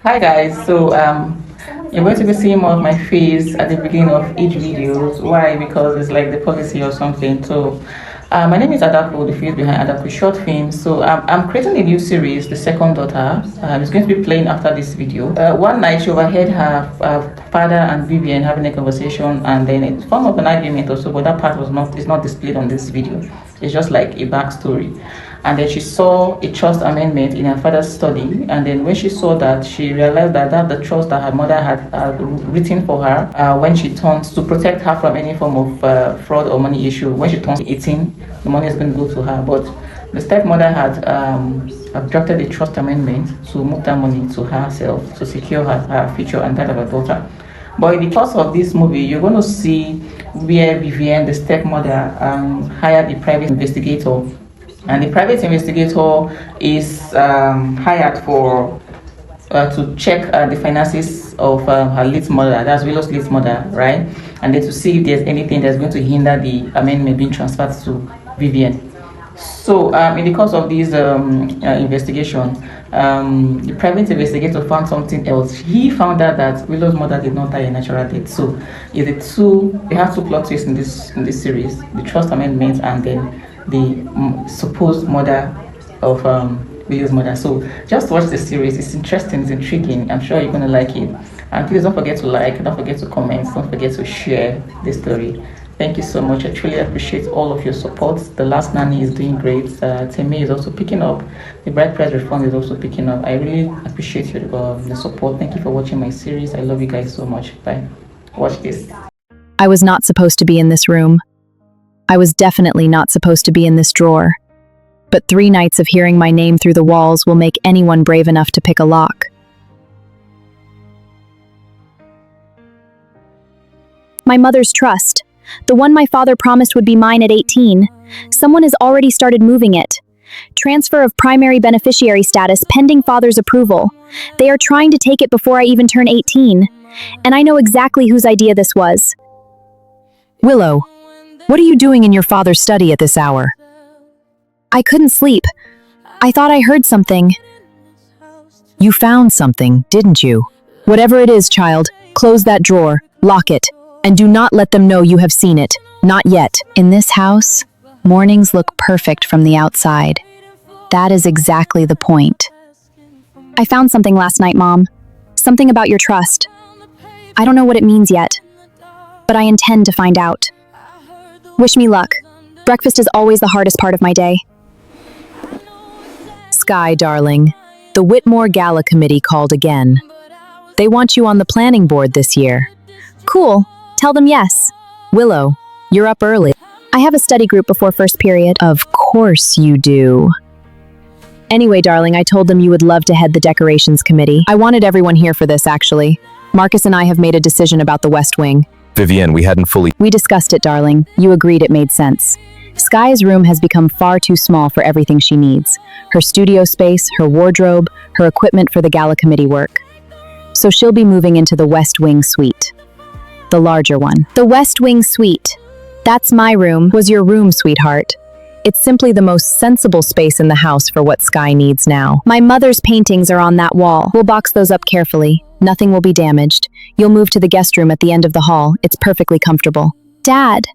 Hi guys, you're going to be seeing more of my face at the beginning of each video. Why? Because it's like the policy or something. My name is Adaku, the face behind Adaku Short Film. I'm creating a new series, The Second Daughter. It's going to be playing after this video. One night she overheard her father and Vivian having a conversation, and then it's form of an argument or so, but that part is not displayed on this video. It's just like a backstory. And then she saw a trust amendment in her father's study, and then when she saw that, she realized that the trust that her mother had written for her when she turns to protect her from any form of fraud or money issue. When she turns 18, the money is going to go to her, but the stepmother had obstructed the trust amendment to move that money to herself to secure her future and that of her daughter. But in the course of this movie, you're going to see where Vivian, the stepmother, hired a private investigator. And the private investigator is hired for to check the finances of her late mother, that's Willow's late mother, right? And then to see if there's anything that's going to hinder the amendment being transferred to Vivian. In the course of this investigation, the private investigator found something else. He found out that Willow's mother did not die a natural death. So, they have two plot twists in this series: the trust amendment and then the supposed mother of Willow's mother. So just watch the series. It's interesting, it's intriguing. I'm sure you're gonna like it. And please don't forget to like, don't forget to comment, don't forget to share this story. Thank you so much. I truly appreciate all of your support. The Last Nanny is doing great. Teme is also picking up. The Bride Price Refund is also picking up. I really appreciate the support. Thank you for watching my series. I love you guys so much. Bye. Watch this. I was not supposed to be in this room. I was definitely not supposed to be in this drawer. But 3 nights of hearing my name through the walls will make anyone brave enough to pick a lock. My mother's trust. The one my father promised would be mine at 18. Someone has already started moving it. Transfer of primary beneficiary status pending father's approval. They are trying to take it before I even turn 18. And I know exactly whose idea this was. Willow, what are you doing in your father's study at this hour? I couldn't sleep. I thought I heard something. You found something, didn't you? Whatever it is, child, close that drawer, lock it, and do not let them know you have seen it. Not yet. In this house, mornings look perfect from the outside. That is exactly the point. I found something last night, Mom. Something about your trust. I don't know what it means yet, but I intend to find out. Wish me luck. Breakfast is always the hardest part of my day. Sky, darling, the Whitmore Gala Committee called again. They want you on the planning board this year. Cool. Tell them yes. Willow, you're up early. I have a study group before first period. Of course you do. Anyway, darling, I told them you would love to head the decorations committee. I wanted everyone here for this, actually. Marcus and I have made a decision about the West Wing. Vivian, we hadn't fully... We discussed it, darling. You agreed it made sense. Sky's room has become far too small for everything she needs. Her studio space, her wardrobe, her equipment for the gala committee work. So she'll be moving into the West Wing suite. The larger one. The West Wing suite. That's my room. Was your room, sweetheart. It's simply the most sensible space in the house for what Sky needs now. My mother's paintings are on that wall. We'll box those up carefully. Nothing will be damaged. You'll move to the guest room at the end of the hall. It's perfectly comfortable. Dad.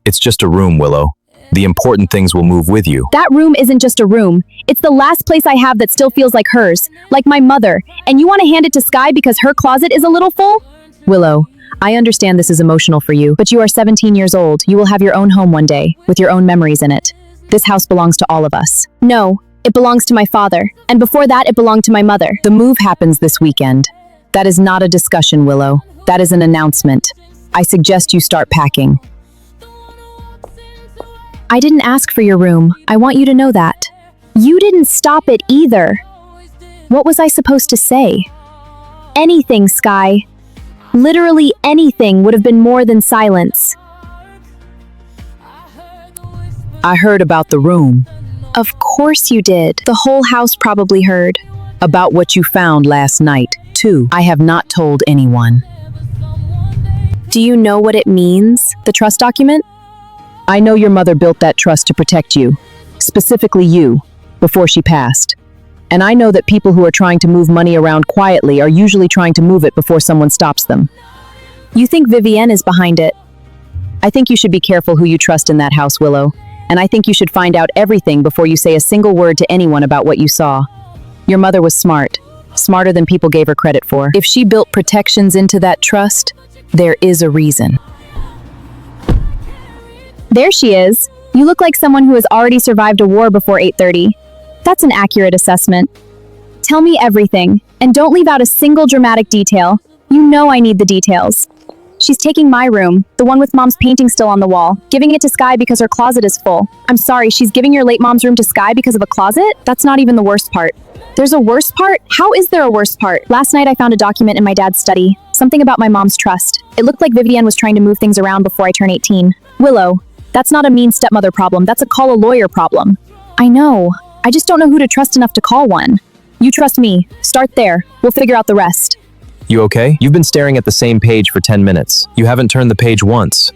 It's just a room, Willow. The important things will move with you. That room isn't just a room. It's the last place I have that still feels like hers, like my mother. And you want to hand it to Sky because her closet is a little full? Willow, I understand this is emotional for you, but you are 17 years old. You will have your own home one day, with your own memories in it. This house belongs to all of us. No, it belongs to my father. And before that, it belonged to my mother. The move happens this weekend. That is not a discussion, Willow. That is an announcement. I suggest you start packing. I didn't ask for your room. I want you to know that. You didn't stop it either. What was I supposed to say? Anything, Sky. Literally anything would have been more than silence. I heard about the room. Of course you did. The whole house probably heard. About what you found last night, too. I have not told anyone. Do you know what it means? The trust document? I know your mother built that trust to protect you. Specifically you, before she passed. And I know that people who are trying to move money around quietly are usually trying to move it before someone stops them. You think Vivian is behind it? I think you should be careful who you trust in that house, Willow. And I think you should find out everything before you say a single word to anyone about what you saw. Your mother was smart. Smarter than people gave her credit for. If she built protections into that trust, there is a reason. There she is. You look like someone who has already survived a war before 8:30. That's an accurate assessment. Tell me everything, and don't leave out a single dramatic detail. You know I need the details. She's taking my room, the one with Mom's painting still on the wall, giving it to Sky because her closet is full. I'm sorry, she's giving your late mom's room to Sky because of a closet? That's not even the worst part. There's a worst part? How is there a worst part? Last night I found a document in my dad's study, something about my mom's trust. It looked like Vivian was trying to move things around before I turn 18. Willow, that's not a mean stepmother problem, that's a call a lawyer problem. I know. I just don't know who to trust enough to call one. You trust me. Start there. We'll figure out the rest. You okay? You've been staring at the same page for 10 minutes. You haven't turned the page once.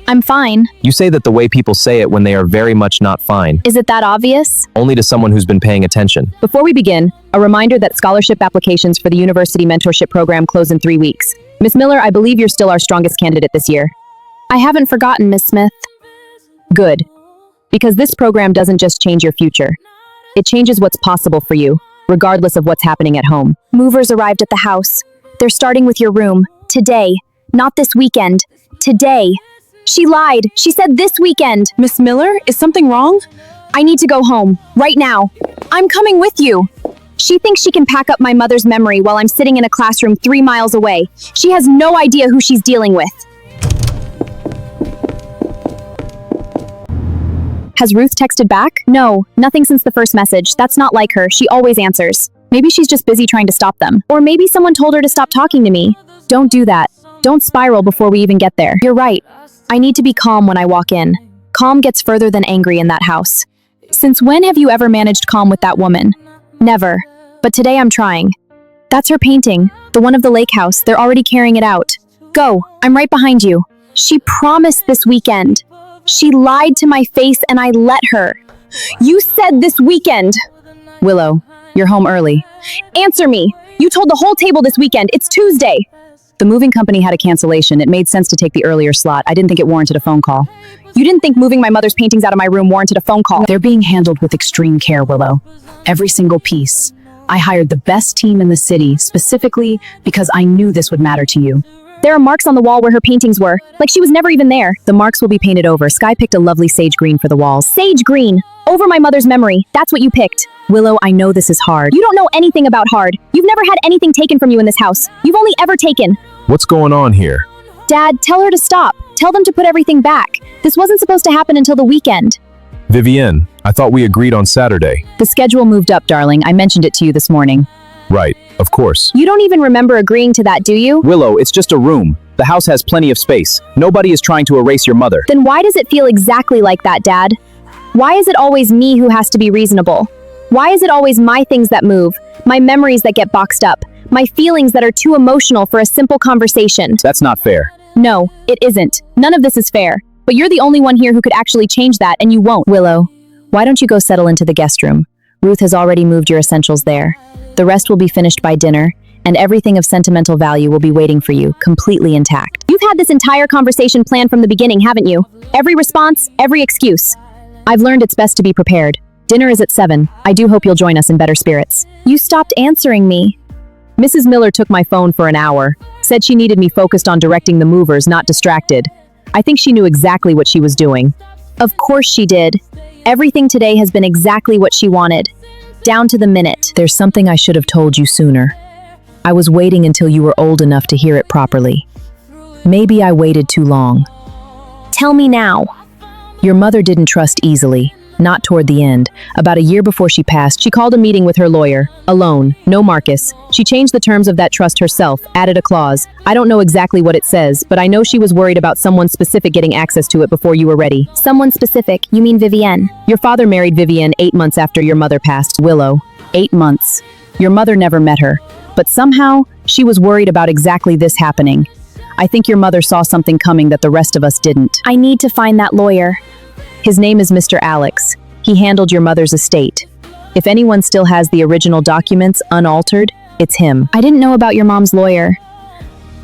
I'm fine. You say that the way people say it when they are very much not fine. Is it that obvious? Only to someone who's been paying attention. Before we begin, a reminder that scholarship applications for the University Mentorship Program close in 3 weeks. Miss Miller, I believe you're still our strongest candidate this year. I haven't forgotten, Miss Smith. Good. Because this program doesn't just change your future. It changes what's possible for you, regardless of what's happening at home. Movers arrived at the house. They're starting with your room. Today. Not this weekend. Today. She lied. She said this weekend. Miss Miller, is something wrong? I need to go home. Right now. I'm coming with you. She thinks she can pack up my mother's memory while I'm sitting in a classroom 3 miles away. She has no idea who she's dealing with. Has Ruth texted back? No, nothing since the first message. That's not like her. She always answers. Maybe she's just busy trying to stop them. Or maybe someone told her to stop talking to me. Don't do that. Don't spiral before we even get there. You're right. I need to be calm when I walk in. Calm gets further than angry in that house. Since when have you ever managed calm with that woman? Never. But today I'm trying. That's her painting, the one of the lake house. They're already carrying it out. Go, I'm right behind you. She promised this weekend. She lied to my face and I let her. You said this weekend. Willow, you're home early. Answer me. You told the whole table this weekend. It's Tuesday. The moving company had a cancellation. It made sense to take the earlier slot. I didn't think it warranted a phone call. You didn't think moving my mother's paintings out of my room warranted a phone call. They're being handled with extreme care, Willow. Every single piece. I hired the best team in the city, specifically because I knew this would matter to you. There are marks on the wall where her paintings were, like she was never even there. The marks will be painted over. Sky picked a lovely sage green for the walls. Sage green, over my mother's memory. That's what you picked. Willow, I know this is hard. You don't know anything about hard. You've never had anything taken from you in this house. You've only ever taken. What's going on here? Dad, tell her to stop. Tell them to put everything back. This wasn't supposed to happen until the weekend. Vivian, I thought we agreed on Saturday. The schedule moved up, darling. I mentioned it to you this morning. Right, of course. You don't even remember agreeing to that, do you? Willow, it's just a room. The house has plenty of space. Nobody is trying to erase your mother. Then why does it feel exactly like that, Dad? Why is it always me who has to be reasonable? Why is it always my things that move, my memories that get boxed up, my feelings that are too emotional for a simple conversation? That's not fair. No, it isn't. None of this is fair. But you're the only one here who could actually change that, and you won't. Willow, why don't you go settle into the guest room? Ruth has already moved your essentials there. The rest will be finished by dinner, and everything of sentimental value will be waiting for you, completely intact. You've had this entire conversation planned from the beginning, haven't you? Every response, every excuse. I've learned it's best to be prepared. Dinner is at 7. I do hope you'll join us in better spirits. You stopped answering me. Mrs. Miller took my phone for an hour, said she needed me focused on directing the movers, not distracted. I think she knew exactly what she was doing. Of course she did. Everything today has been exactly what she wanted. Down to the minute. There's something I should have told you sooner. I was waiting until you were old enough to hear it properly. Maybe I waited too long. Tell me now. Your mother didn't trust easily, not toward the end. About a year before she passed, she called a meeting with her lawyer, alone, no Marcus. She changed the terms of that trust herself, added a clause. I don't know exactly what it says, but I know she was worried about someone specific getting access to it before you were ready. Someone specific? You mean Vivian? Your father married Vivian 8 months after your mother passed. Willow, 8 months. Your mother never met her, but somehow she was worried about exactly this happening. I think your mother saw something coming that the rest of us didn't. I need to find that lawyer. His name is Mr. Alex. He handled your mother's estate. If anyone still has the original documents unaltered, it's him. I didn't know about your mom's lawyer.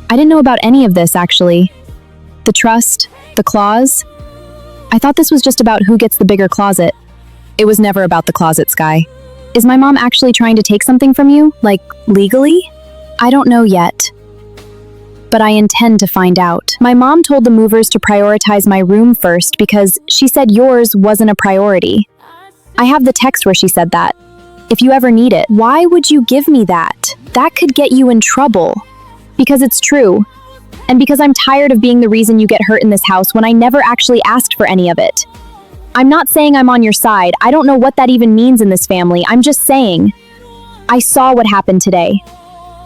I didn't know about any of this, actually. The trust, the clause. I thought this was just about who gets the bigger closet. It was never about the closet, Sky. Is my mom actually trying to take something from you? Like, legally? I don't know yet. But I intend to find out. My mom told the movers to prioritize my room first because she said yours wasn't a priority. I have the text where she said that. If you ever need it. Why would you give me that? That could get you in trouble. Because it's true. And because I'm tired of being the reason you get hurt in this house when I never actually asked for any of it. I'm not saying I'm on your side. I don't know what that even means in this family. I'm just saying. I saw what happened today.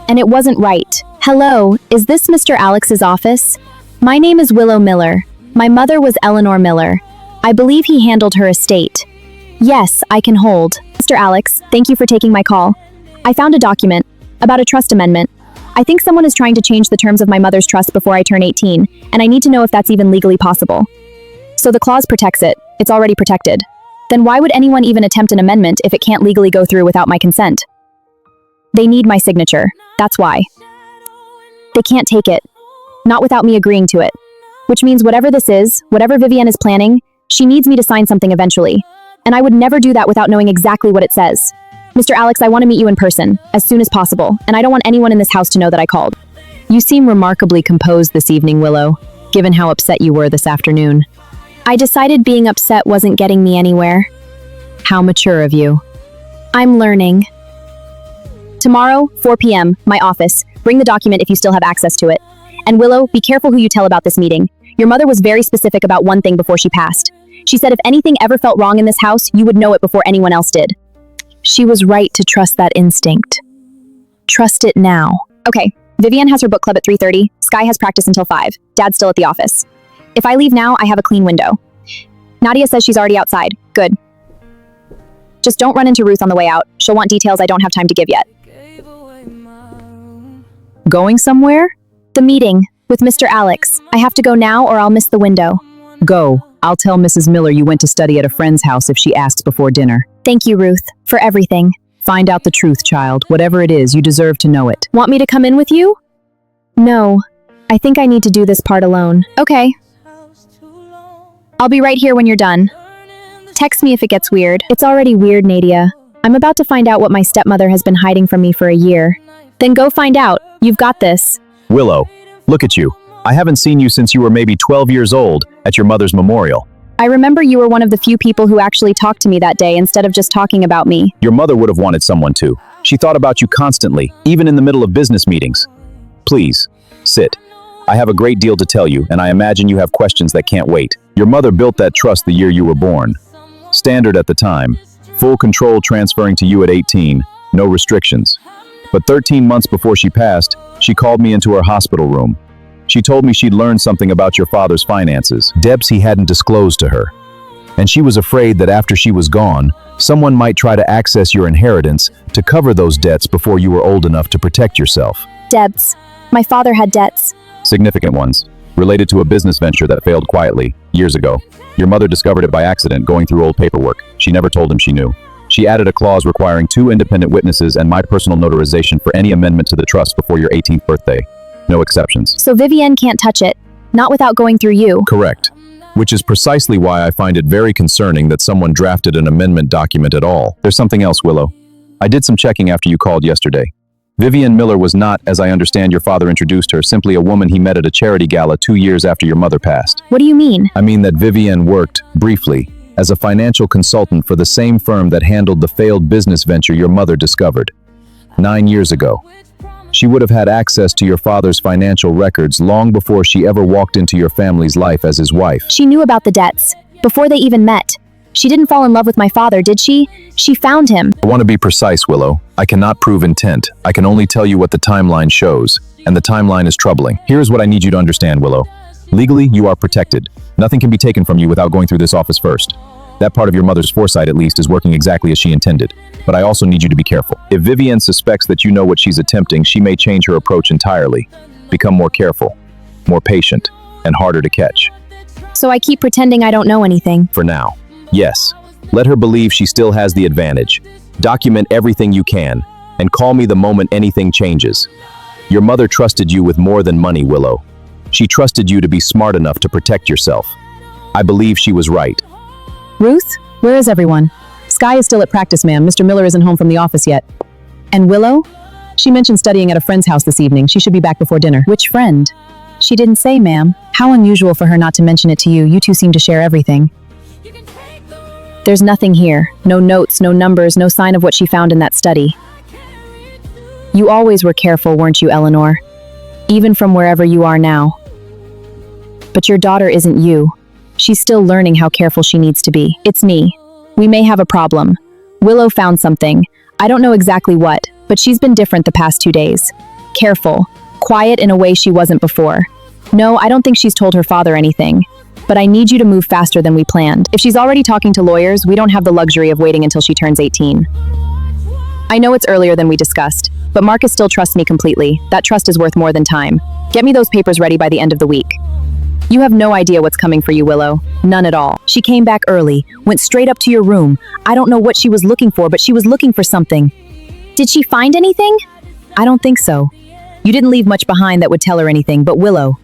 And it wasn't right. Hello, is this Mr. Alex's office? My name is Willow Miller. My mother was Eleanor Miller. I believe he handled her estate. Yes, I can hold. Mr. Alex, thank you for taking my call. I found a document about a trust amendment. I think someone is trying to change the terms of my mother's trust before I turn 18, and I need to know if that's even legally possible. So the clause protects it. It's already protected. Then why would anyone even attempt an amendment if it can't legally go through without my consent? They need my signature. That's why. They can't take it. Not without me agreeing to it. Which means whatever this is, whatever Vivian is planning, she needs me to sign something eventually. And I would never do that without knowing exactly what it says. Mr. Alex, I want to meet you in person, as soon as possible, and I don't want anyone in this house to know that I called. You seem remarkably composed this evening, Willow, given how upset you were this afternoon. I decided being upset wasn't getting me anywhere. How mature of you. I'm learning. Tomorrow, 4 p.m., my office. Bring the document if you still have access to it. And Willow, be careful who you tell about this meeting. Your mother was very specific about one thing before she passed. She said if anything ever felt wrong in this house, you would know it before anyone else did. She was right to trust that instinct. Trust it now. Okay, Vivian has her book club at 3:30. Sky has practice until 5. Dad's still at the office. If I leave now, I have a clean window. Nadia says she's already outside. Good. Just don't run into Ruth on the way out. She'll want details I don't have time to give yet. Going somewhere? The meeting with Mr. Alex. I have to go now or I'll miss the window. Go. I'll tell Mrs. Miller you went to study at a friend's house if she asks before dinner. Thank you, Ruth, for everything. Find out the truth, child. Whatever it is, you deserve to know it. Want me to come in with you? No. I think I need to do this part alone. Okay. I'll be right here when you're done. Text me if it gets weird. It's already weird, Nadia. I'm about to find out what my stepmother has been hiding from me for a year. Then go find out. You've got this. Willow, look at you. I haven't seen you since you were maybe 12 years old at your mother's memorial. I remember you were one of the few people who actually talked to me that day instead of just talking about me. Your mother would have wanted someone to. She thought about you constantly, even in the middle of business meetings. Please, sit. I have a great deal to tell you, and I imagine you have questions that can't wait. Your mother built that trust the year you were born. Standard at the time. Full control transferring to you at 18, no restrictions. But 13 months before she passed, she called me into her hospital room. She told me she'd learned something about your father's finances, debts he hadn't disclosed to her. And she was afraid that after she was gone, someone might try to access your inheritance to cover those debts before you were old enough to protect yourself. Debts. My father had debts. Significant ones, related to a business venture that failed quietly, years ago. Your mother discovered it by accident going through old paperwork. She never told him she knew. She added a clause requiring 2 independent witnesses and my personal notarization for any amendment to the trust before your 18th birthday. No exceptions. So Vivian can't touch it, not without going through you. Correct. Which is precisely why I find it very concerning that someone drafted an amendment document at all. There's something else, Willow. I did some checking after you called yesterday. Vivian Miller was not, as I understand your father introduced her, simply a woman he met at a charity gala 2 years after your mother passed. What do you mean? I mean that Vivian worked, briefly, as a financial consultant for the same firm that handled the failed business venture your mother discovered 9 years ago. She would have had access to your father's financial records long before she ever walked into your family's life as his wife. She knew about the debts, before they even met. She didn't fall in love with my father, did she? She found him. I want to be precise, Willow. I cannot prove intent. I can only tell you what the timeline shows, and the timeline is troubling. Here's what I need you to understand, Willow. Legally, you are protected. Nothing can be taken from you without going through this office first. That part of your mother's foresight, at least, is working exactly as she intended. But I also need you to be careful. If Vivian suspects that you know what she's attempting, she may change her approach entirely. Become more careful, more patient, and harder to catch. So I keep pretending I don't know anything. For now. Yes. Let her believe she still has the advantage. Document everything you can, and call me the moment anything changes. Your mother trusted you with more than money, Willow. She trusted you to be smart enough to protect yourself. I believe she was right. Ruth, where is everyone? Sky is still at practice, ma'am. Mr. Miller isn't home from the office yet. And Willow? She mentioned studying at a friend's house this evening. She should be back before dinner. Which friend? She didn't say, ma'am. How unusual for her not to mention it to you. You two seem to share everything. There's nothing here. No notes, no numbers, no sign of what she found in that study. You always were careful, weren't you, Eleanor? Even from wherever you are now. But your daughter isn't you. She's still learning how careful she needs to be. It's me. We may have a problem. Willow found something. I don't know exactly what, but she's been different the past 2 days. Careful. Quiet in a way she wasn't before. No, I don't think she's told her father anything. But I need you to move faster than we planned. If she's already talking to lawyers, we don't have the luxury of waiting until she turns 18. I know it's earlier than we discussed, but Marcus still trusts me completely. That trust is worth more than time. Get me those papers ready by the end of the week. You have no idea what's coming for you, Willow. None at all. She came back early, went straight up to your room. I don't know what she was looking for, but she was looking for something. Did she find anything? I don't think so. You didn't leave much behind that would tell her anything, but Willow,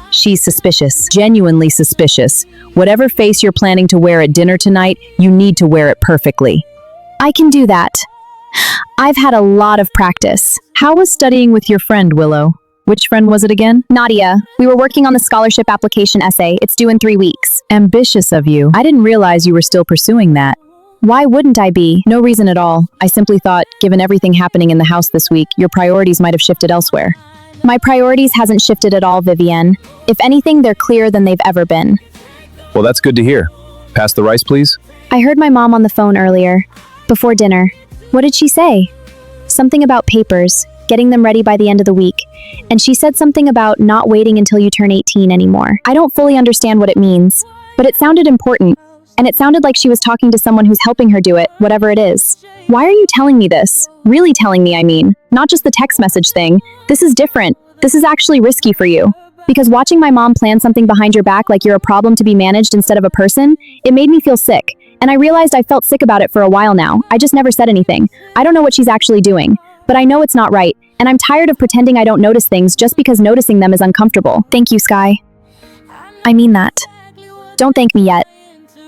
she's suspicious. Genuinely suspicious. Whatever face you're planning to wear at dinner tonight, you need to wear it perfectly. I can do that. I've had a lot of practice. How was studying with your friend, Willow? Which friend was it again? Nadia, we were working on the scholarship application essay. It's due in 3 weeks. Ambitious of you. I didn't realize you were still pursuing that. Why wouldn't I be? No reason at all. I simply thought, given everything happening in the house this week, your priorities might have shifted elsewhere. My priorities hasn't shifted at all, Vivian. If anything, they're clearer than they've ever been. Well, that's good to hear. Pass the rice, please. I heard my mom on the phone earlier, before dinner. What did she say? Something about papers, getting them ready by the end of the week. And she said something about not waiting until you turn 18 anymore. I don't fully understand what it means, but it sounded important. And it sounded like she was talking to someone who's helping her do it, whatever it is. Why are you telling me this? Really telling me, I mean. Not just the text message thing. This is different. This is actually risky for you. Because watching my mom plan something behind your back like you're a problem to be managed instead of a person, it made me feel sick. And I realized I felt sick about it for a while now. I just never said anything. I don't know what she's actually doing. But I know it's not right. And I'm tired of pretending I don't notice things just because noticing them is uncomfortable. Thank you, Sky. I mean that. Don't thank me yet.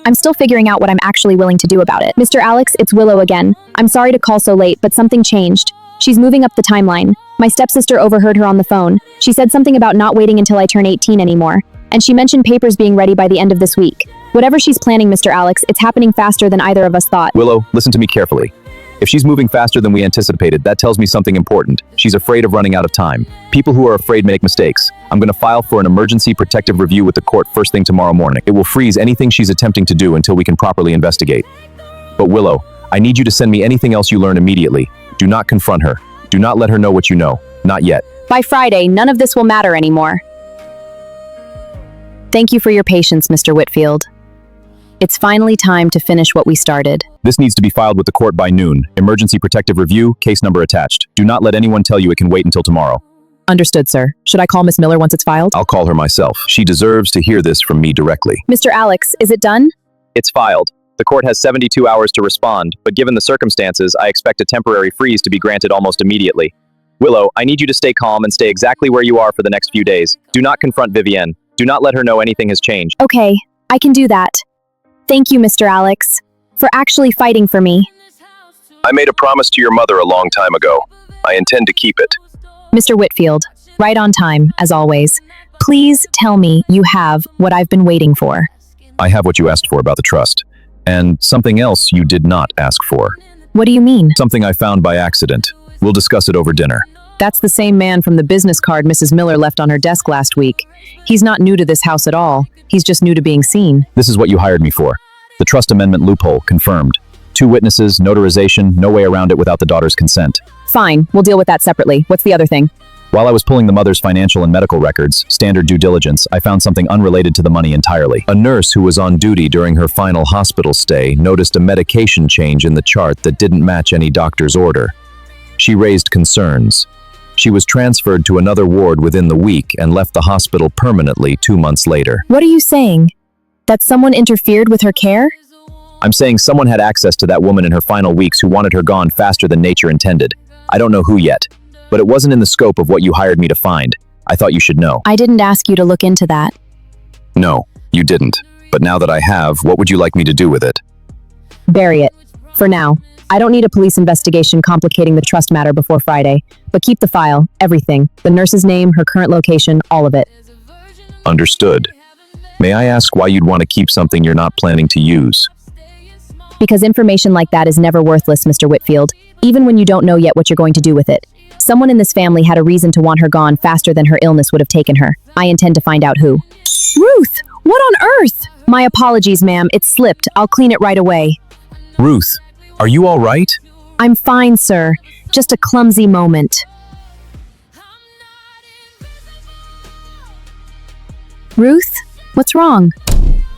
I'm still figuring out what I'm actually willing to do about it. Mr. Alex, it's Willow again. I'm sorry to call so late, but something changed. She's moving up the timeline. My stepsister overheard her on the phone. She said something about not waiting until I turn 18 anymore. And she mentioned papers being ready by the end of this week. Whatever she's planning, Mr. Alex, it's happening faster than either of us thought. Willow, listen to me carefully. If she's moving faster than we anticipated, that tells me something important. She's afraid of running out of time. People who are afraid make mistakes. I'm going to file for an emergency protective review with the court first thing tomorrow morning. It will freeze anything she's attempting to do until we can properly investigate. But Willow, I need you to send me anything else you learn immediately. Do not confront her. Do not let her know what you know. Not yet. By Friday, none of this will matter anymore. Thank you for your patience, Mr. Whitfield. It's finally time to finish what we started. This needs to be filed with the court by noon. Emergency protective review, case number attached. Do not let anyone tell you it can wait until tomorrow. Understood, sir. Should I call Miss Miller once it's filed? I'll call her myself. She deserves to hear this from me directly. Mr. Alex, is it done? It's filed. The court has 72 hours to respond, but given the circumstances, I expect a temporary freeze to be granted almost immediately. Willow, I need you to stay calm and stay exactly where you are for the next few days. Do not confront Vivian. Do not let her know anything has changed. Okay, I can do that. Thank you, Mr. Alex, for actually fighting for me. I made a promise to your mother a long time ago. I intend to keep it. Mr. Whitfield, right on time, as always. Please tell me you have what I've been waiting for. I have what you asked for about the trust. And something else you did not ask for. What do you mean? Something I found by accident. We'll discuss it over dinner. That's the same man from the business card Mrs. Miller left on her desk last week. He's not new to this house at all. He's just new to being seen. This is what you hired me for. The trust amendment loophole, confirmed. 2 witnesses, notarization, no way around it without the daughter's consent. Fine, we'll deal with that separately. What's the other thing? While I was pulling the mother's financial and medical records, standard due diligence, I found something unrelated to the money entirely. A nurse who was on duty during her final hospital stay noticed a medication change in the chart that didn't match any doctor's order. She raised concerns. She was transferred to another ward within the week and left the hospital permanently 2 months later. What are you saying? That someone interfered with her care? I'm saying someone had access to that woman in her final weeks who wanted her gone faster than nature intended. I don't know who yet, but it wasn't in the scope of what you hired me to find. I thought you should know. I didn't ask you to look into that. No, you didn't. But now that I have, what would you like me to do with it? Bury it. For now. I don't need a police investigation complicating the trust matter before Friday, but keep the file, everything. The nurse's name, her current location, all of it. Understood. May I ask why you'd want to keep something you're not planning to use? Because information like that is never worthless, Mr. Whitfield, even when you don't know yet what you're going to do with it. Someone in this family had a reason to want her gone faster than her illness would have taken her. I intend to find out who. Ruth! What on earth? My apologies, ma'am. It slipped. I'll clean it right away. Ruth, are you all right? I'm fine, sir. Just a clumsy moment. Ruth? What's wrong?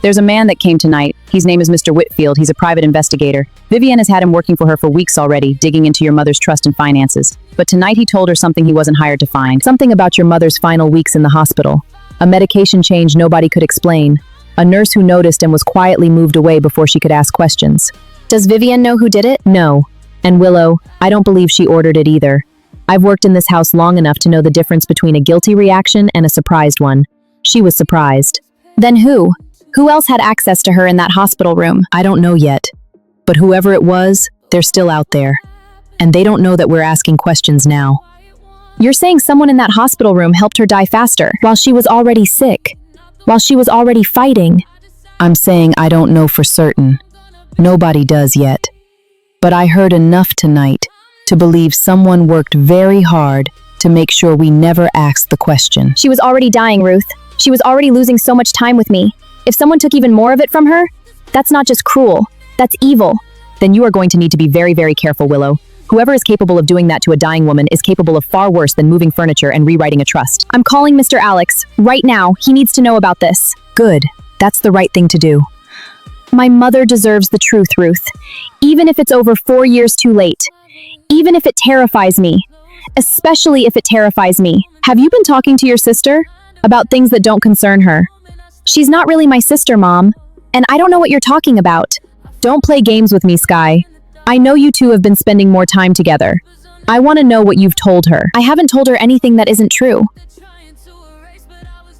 There's a man that came tonight. His name is Mr. Whitfield. He's a private investigator. Vivian has had him working for her for weeks already, digging into your mother's trust and finances. But tonight he told her something he wasn't hired to find. Something about your mother's final weeks in the hospital. A medication change nobody could explain. A nurse who noticed and was quietly moved away before she could ask questions. Does Vivian know who did it? No. And Willow, I don't believe she ordered it either. I've worked in this house long enough to know the difference between a guilty reaction and a surprised one. She was surprised. Then who? Who else had access to her in that hospital room? I don't know yet. But whoever it was, they're still out there. And they don't know that we're asking questions now. You're saying someone in that hospital room helped her die faster, while she was already sick, while she was already fighting. I'm saying I don't know for certain. Nobody does yet. But I heard enough tonight to believe someone worked very hard to make sure we never asked the question. She was already dying, Ruth. She was already losing so much time with me. If someone took even more of it from her, that's not just cruel, that's evil. Then you are going to need to be very, very careful, Willow. Whoever is capable of doing that to a dying woman is capable of far worse than moving furniture and rewriting a trust. I'm calling Mr. Alex. Right now, he needs to know about this. Good. That's the right thing to do. My mother deserves the truth, Ruth. Even if it's over 4 years too late. Even if it terrifies me. Especially if it terrifies me. Have you been talking to your sister about things that don't concern her? She's not really my sister, Mom. And I don't know what you're talking about. Don't play games with me, Sky. I know you two have been spending more time together. I want to know what you've told her. I haven't told her anything that isn't true.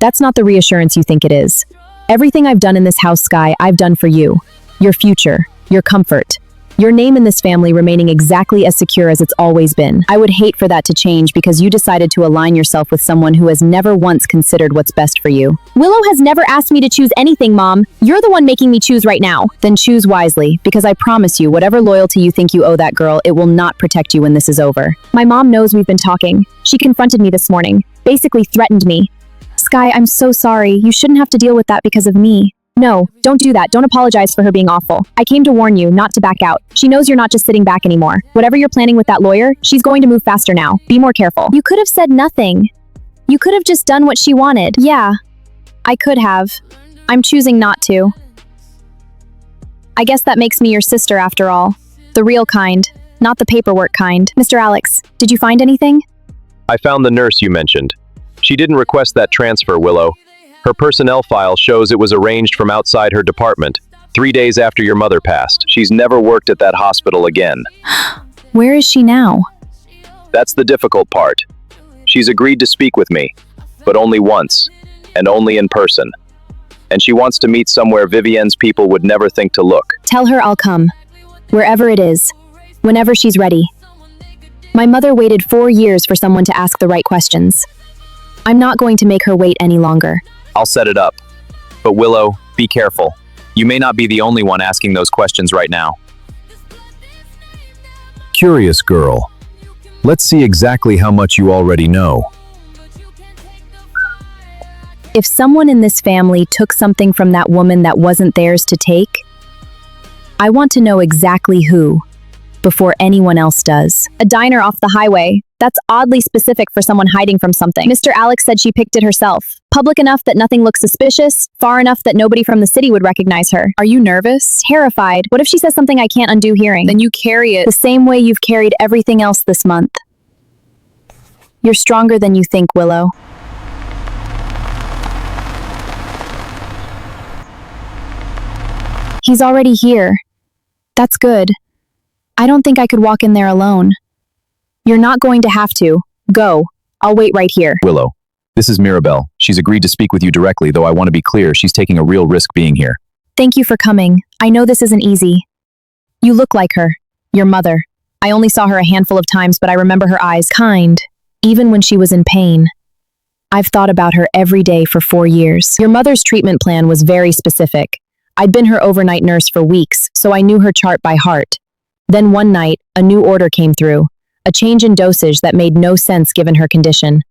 That's not the reassurance you think it is. Everything I've done in this house, Sky, I've done for you. Your future. Your comfort. Your name in this family remaining exactly as secure as it's always been. I would hate for that to change because you decided to align yourself with someone who has never once considered what's best for you. Willow has never asked me to choose anything, Mom. You're the one making me choose right now. Then choose wisely, because I promise you, whatever loyalty you think you owe that girl, it will not protect you when this is over. My mom knows we've been talking. She confronted me this morning, basically threatened me. Sky, I'm so sorry. You shouldn't have to deal with that because of me. No, don't do that. Don't apologize for her being awful. I came to warn you, not to back out. She knows you're not just sitting back anymore. Whatever you're planning with that lawyer, she's going to move faster now. Be more careful. You could have said nothing. You could have just done what she wanted. Yeah, I could have. I'm choosing not to. I guess that makes me your sister after all. The real kind, not the paperwork kind. Mr. Alex, did you find anything? I found the nurse you mentioned. She didn't request that transfer, Willow. Her personnel file shows it was arranged from outside her department, 3 days after your mother passed. She's never worked at that hospital again. Where is she now? That's the difficult part. She's agreed to speak with me, but only once, and only in person. And she wants to meet somewhere Vivian's people would never think to look. Tell her I'll come. Wherever it is. Whenever she's ready. My mother waited 4 years for someone to ask the right questions. I'm not going to make her wait any longer. I'll set it up. But Willow, be careful. You may not be the only one asking those questions right now. Curious girl. Let's see exactly how much you already know. If someone in this family took something from that woman that wasn't theirs to take, I want to know exactly who, before anyone else does. A diner off the highway. That's oddly specific for someone hiding from something. Mr. Alex said she picked it herself. Public enough that nothing looks suspicious, far enough that nobody from the city would recognize her. Are you nervous? Terrified. What if she says something I can't undo hearing? Then you carry it the same way you've carried everything else this month. You're stronger than you think, Willow. He's already here. That's good. I don't think I could walk in there alone. You're not going to have to. Go. I'll wait right here. Willow, this is Mirabelle. She's agreed to speak with you directly, though I want to be clear, she's taking a real risk being here. Thank you for coming. I know this isn't easy. You look like her. Your mother. I only saw her a handful of times, but I remember her eyes kind, even when she was in pain. I've thought about her every day for 4 years. Your mother's treatment plan was very specific. I'd been her overnight nurse for weeks, so I knew her chart by heart. Then one night, a new order came through, a change in dosage that made no sense given her condition.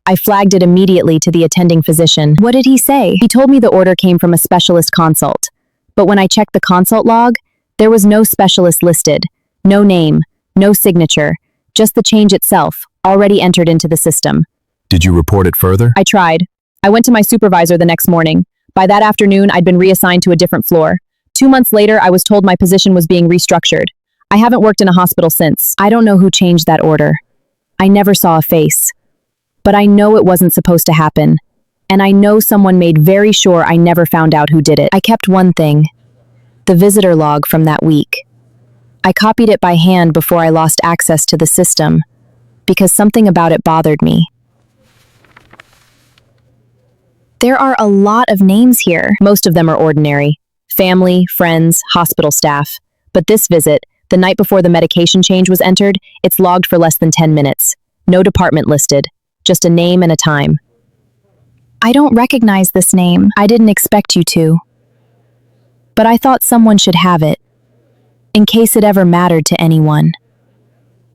I flagged it immediately to the attending physician. What did he say? He told me the order came from a specialist consult. But when I checked the consult log, there was no specialist listed, no name, no signature, just the change itself, already entered into the system. Did you report it further? I tried. I went to my supervisor the next morning. By that afternoon, I'd been reassigned to a different floor. 2 months later, I was told my position was being restructured. I haven't worked in a hospital since. I don't know who changed that order. I never saw a face. But I know it wasn't supposed to happen. And I know someone made very sure I never found out who did it. I kept one thing. The visitor log from that week. I copied it by hand before I lost access to the system, because something about it bothered me. There are a lot of names here. Most of them are ordinary. Family, friends, hospital staff. But this visit, the night before the medication change was entered, it's logged for less than 10 minutes. No department listed. Just a name and a time. I don't recognize this name. I didn't expect you to. But I thought someone should have it, in case it ever mattered to anyone.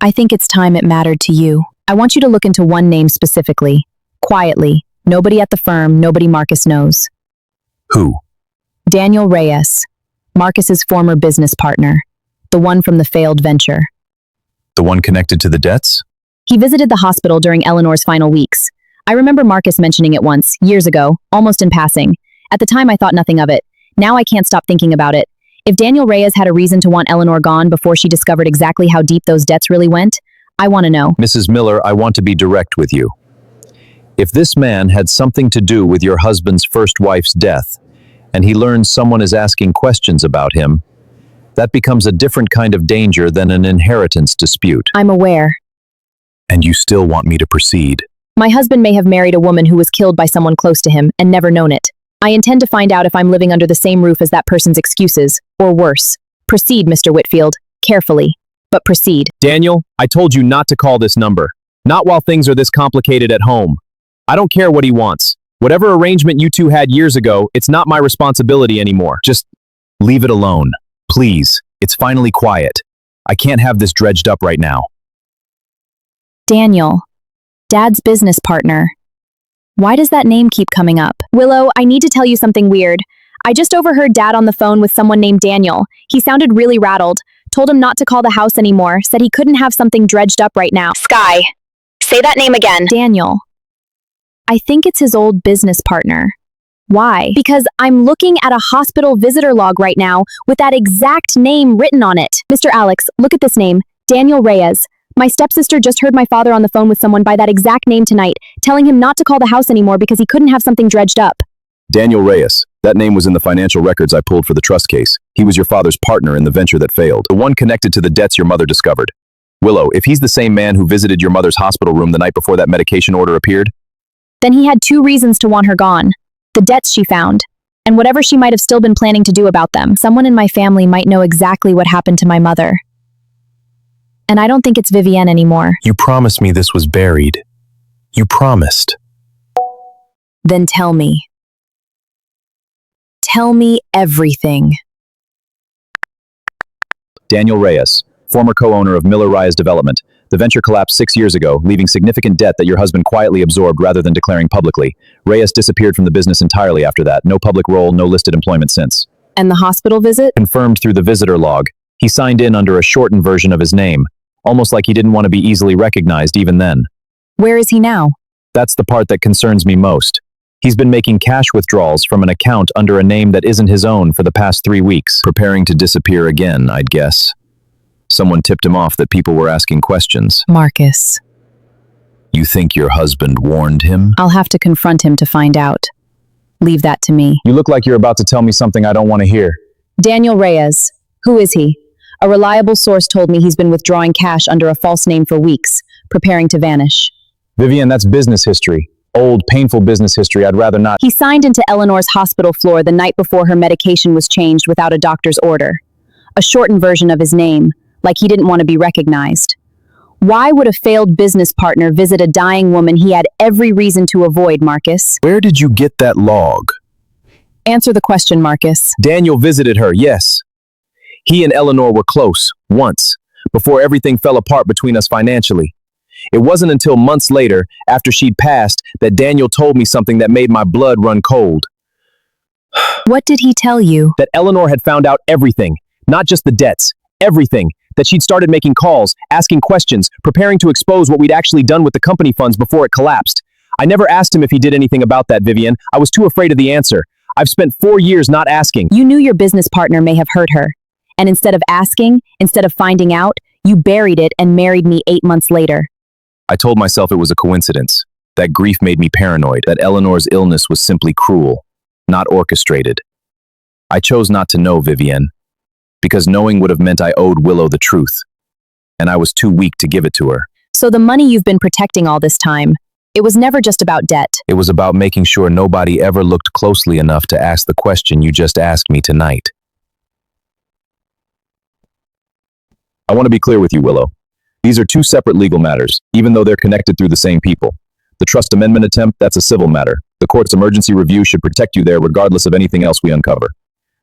I think it's time it mattered to you. I want you to look into one name specifically, quietly. Nobody at the firm, nobody Marcus knows. Who? Daniel Reyes, Marcus's former business partner, the one from the failed venture. The one connected to the debts? He visited the hospital during Eleanor's final weeks. I remember Marcus mentioning it once, years ago, almost in passing. At the time, I thought nothing of it. Now I can't stop thinking about it. If Daniel Reyes had a reason to want Eleanor gone before she discovered exactly how deep those debts really went, I want to know. Mrs. Miller, I want to be direct with you. If this man had something to do with your husband's first wife's death, and he learns someone is asking questions about him, that becomes a different kind of danger than an inheritance dispute. I'm aware. And you still want me to proceed? My husband may have married a woman who was killed by someone close to him and never known it. I intend to find out if I'm living under the same roof as that person's excuses, or worse. Proceed, Mr. Whitfield. Carefully, but proceed. Daniel, I told you not to call this number. Not while things are this complicated at home. I don't care what he wants. Whatever arrangement you two had years ago, it's not my responsibility anymore. Just leave it alone. Please. It's finally quiet. I can't have this dredged up right now. Daniel. Dad's business partner. Why does that name keep coming up? Willow, I need to tell you something weird. I just overheard Dad on the phone with someone named Daniel. He sounded really rattled. Told him not to call the house anymore. Said he couldn't have something dredged up right now. Sky. Say that name again. Daniel. I think it's his old business partner. Why? Because I'm looking at a hospital visitor log right now with that exact name written on it. Mr. Alex, look at this name. Daniel Reyes. My stepsister just heard my father on the phone with someone by that exact name tonight, telling him not to call the house anymore because he couldn't have something dredged up. Daniel Reyes. That name was in the financial records I pulled for the trust case. He was your father's partner in the venture that failed. The one connected to the debts your mother discovered. Willow, if he's the same man who visited your mother's hospital room the night before that medication order appeared, then he had 2 reasons to want her gone. The debts she found, and whatever she might have still been planning to do about them. Someone in my family might know exactly what happened to my mother. And I don't think it's Vivian anymore. you promised me this was buried. You promised. Then tell me. Tell me everything. Daniel Reyes, former co-owner of Miller Reyes Development. The venture collapsed 6 years ago, leaving significant debt that your husband quietly absorbed rather than declaring publicly. Reyes disappeared from the business entirely after that. No public role, no listed employment since. And the hospital visit? Confirmed through the visitor log. He signed in under a shortened version of his name, almost like he didn't want to be easily recognized even then. Where is he now? That's the part that concerns me most. He's been making cash withdrawals from an account under a name that isn't his own for the past 3 weeks, preparing to disappear again, I'd guess. Someone tipped him off that people were asking questions. Marcus. You think your husband warned him? I'll have to confront him to find out. Leave that to me. You look like you're about to tell me something I don't want to hear. Daniel Reyes. Who is he? A reliable source told me he's been withdrawing cash under a false name for weeks, preparing to vanish. Vivian, that's business history. Old, painful business history. I'd rather not. He signed into Eleanor's hospital floor the night before her medication was changed without a doctor's order. A shortened version of his name, like he didn't want to be recognized. Why would a failed business partner visit a dying woman he had every reason to avoid, Marcus? Where did you get that log? Answer the question, Marcus. Daniel visited her, yes. He and Eleanor were close, once, before everything fell apart between us financially. It wasn't until months later, after she'd passed, that Daniel told me something that made my blood run cold. What did he tell you? That Eleanor had found out everything, not just the debts, everything. That she'd started making calls, asking questions, preparing to expose what we'd actually done with the company funds before it collapsed. I never asked him if he did anything about that, Vivian. I was too afraid of the answer. I've spent 4 years not asking. You knew your business partner may have hurt her. And instead of asking, instead of finding out, you buried it and married me 8 months later. I told myself it was a coincidence. That grief made me paranoid, that Eleanor's illness was simply cruel, not orchestrated. I chose not to know, Vivian, because knowing would have meant I owed Willow the truth, and I was too weak to give it to her. So the money you've been protecting all this time, it was never just about debt. It was about making sure nobody ever looked closely enough to ask the question you just asked me tonight. I want to be clear with you, Willow. These are two separate legal matters, even though they're connected through the same people. The trust amendment attempt, that's a civil matter. The court's emergency review should protect you there regardless of anything else we uncover.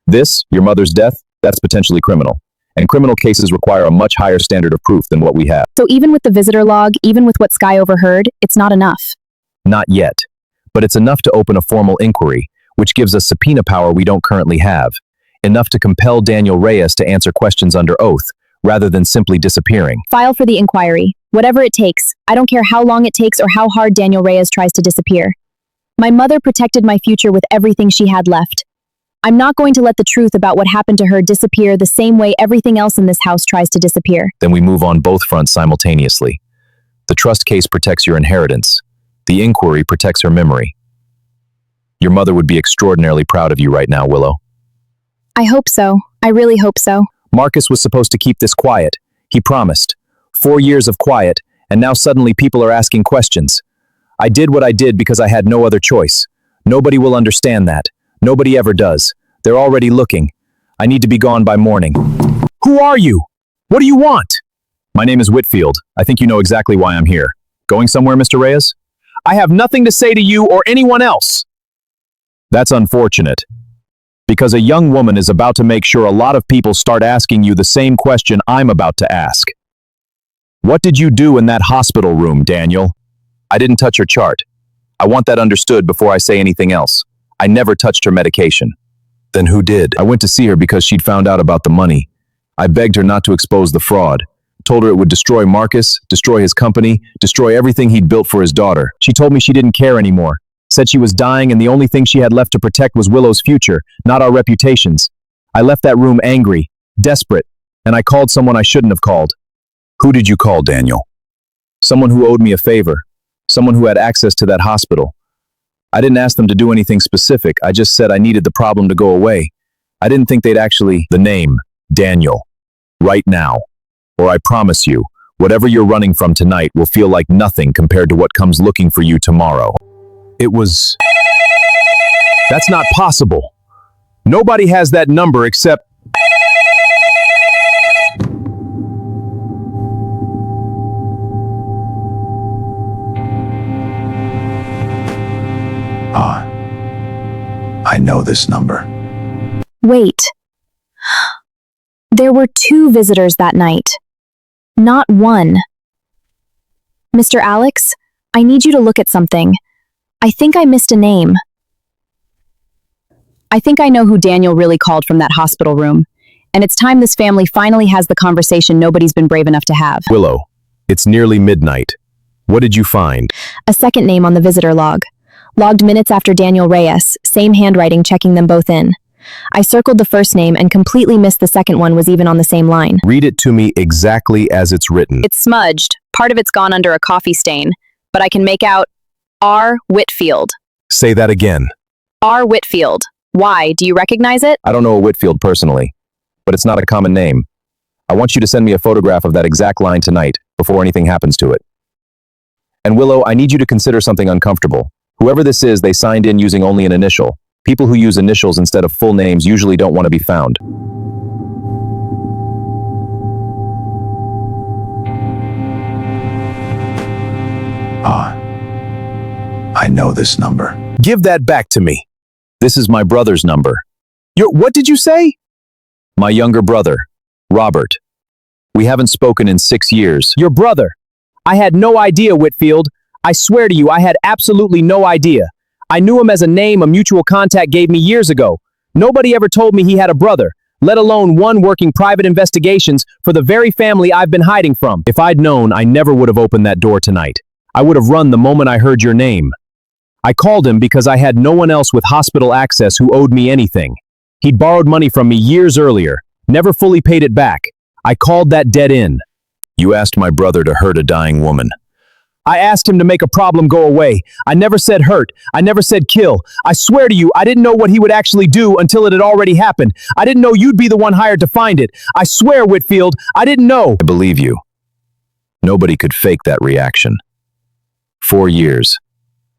This, your mother's death, that's potentially criminal. And criminal cases require a much higher standard of proof than what we have. So even with the visitor log, even with what Sky overheard, it's not enough. Not yet. But it's enough to open a formal inquiry, which gives us subpoena power we don't currently have. Enough to compel Daniel Reyes to answer questions under oath, rather than simply disappearing. File for the inquiry. Whatever it takes. I don't care how long it takes or how hard Daniel Reyes tries to disappear. My mother protected my future with everything she had left. I'm not going to let the truth about what happened to her disappear the same way everything else in this house tries to disappear. Then we move on both fronts simultaneously. The trust case protects your inheritance. The inquiry protects her memory. Your mother would be extraordinarily proud of you right now, Willow. I hope so. I really hope so. Marcus was supposed to keep this quiet. He promised. 4 years of quiet, and now suddenly people are asking questions. I did what I did because I had no other choice. Nobody will understand that. Nobody ever does. They're already looking. I need to be gone by morning. Who are you? What do you want? My name is Whitfield. I think you know exactly why I'm here. Going somewhere, Mr. Reyes? I have nothing to say to you or anyone else. That's unfortunate. Because a young woman is about to make sure a lot of people start asking you the same question I'm about to ask. What did you do in that hospital room, Daniel? I didn't touch her chart. I want that understood before I say anything else. I never touched her medication. Then who did? I went to see her because she'd found out about the money. I begged her not to expose the fraud. Told her it would destroy Marcus, destroy his company, destroy everything he'd built for his daughter. She told me she didn't care anymore. Said she was dying and the only thing she had left to protect was Willow's future, not our reputations. I left that room angry, desperate, and I called someone I shouldn't have called. Who did you call, Daniel? Someone who owed me a favor. Someone who had access to that hospital. I didn't ask them to do anything specific. I just said I needed the problem to go away. I didn't think they'd actually... The name, Daniel. Right now. Or I promise you, whatever you're running from tonight will feel like nothing compared to what comes looking for you tomorrow. It was... That's not possible. Nobody has that number except... I know this number. Wait. There were 2 visitors that night. Not one. Mr. Alex, I need you to look at something. I think I missed a name. I think I know who Daniel really called from that hospital room. And it's time this family finally has the conversation nobody's been brave enough to have. Willow, it's nearly midnight. What did you find? A second name on the visitor log. Logged minutes after Daniel Reyes, same handwriting checking them both in. I circled the first name and completely missed the second one was even on the same line. Read it to me exactly as it's written. It's smudged. Part of it's gone under a coffee stain. But I can make out R. Whitfield. Say that again. R. Whitfield. Why? Do you recognize it? I don't know a Whitfield personally, but it's not a common name. I want you to send me a photograph of that exact line tonight, before anything happens to it. And Willow, I need you to consider something uncomfortable. Whoever this is, they signed in using only an initial. People who use initials instead of full names usually don't want to be found. I know this number. Give that back to me. This is my brother's number. What did you say? My younger brother, Robert. We haven't spoken in 6 years. Your brother. I had no idea, Whitfield. I swear to you, I had absolutely no idea. I knew him as a name a mutual contact gave me years ago. Nobody ever told me he had a brother, let alone one working private investigations for the very family I've been hiding from. If I'd known, I never would have opened that door tonight. I would have run the moment I heard your name. I called him because I had no one else with hospital access who owed me anything. He'd borrowed money from me years earlier, never fully paid it back. I called that dead end. You asked my brother to hurt a dying woman. I asked him to make a problem go away. I never said hurt. I never said kill. I swear to you, I didn't know what he would actually do until it had already happened. I didn't know you'd be the one hired to find it. I swear, Whitfield, I didn't know. I believe you. Nobody could fake that reaction. 4 years.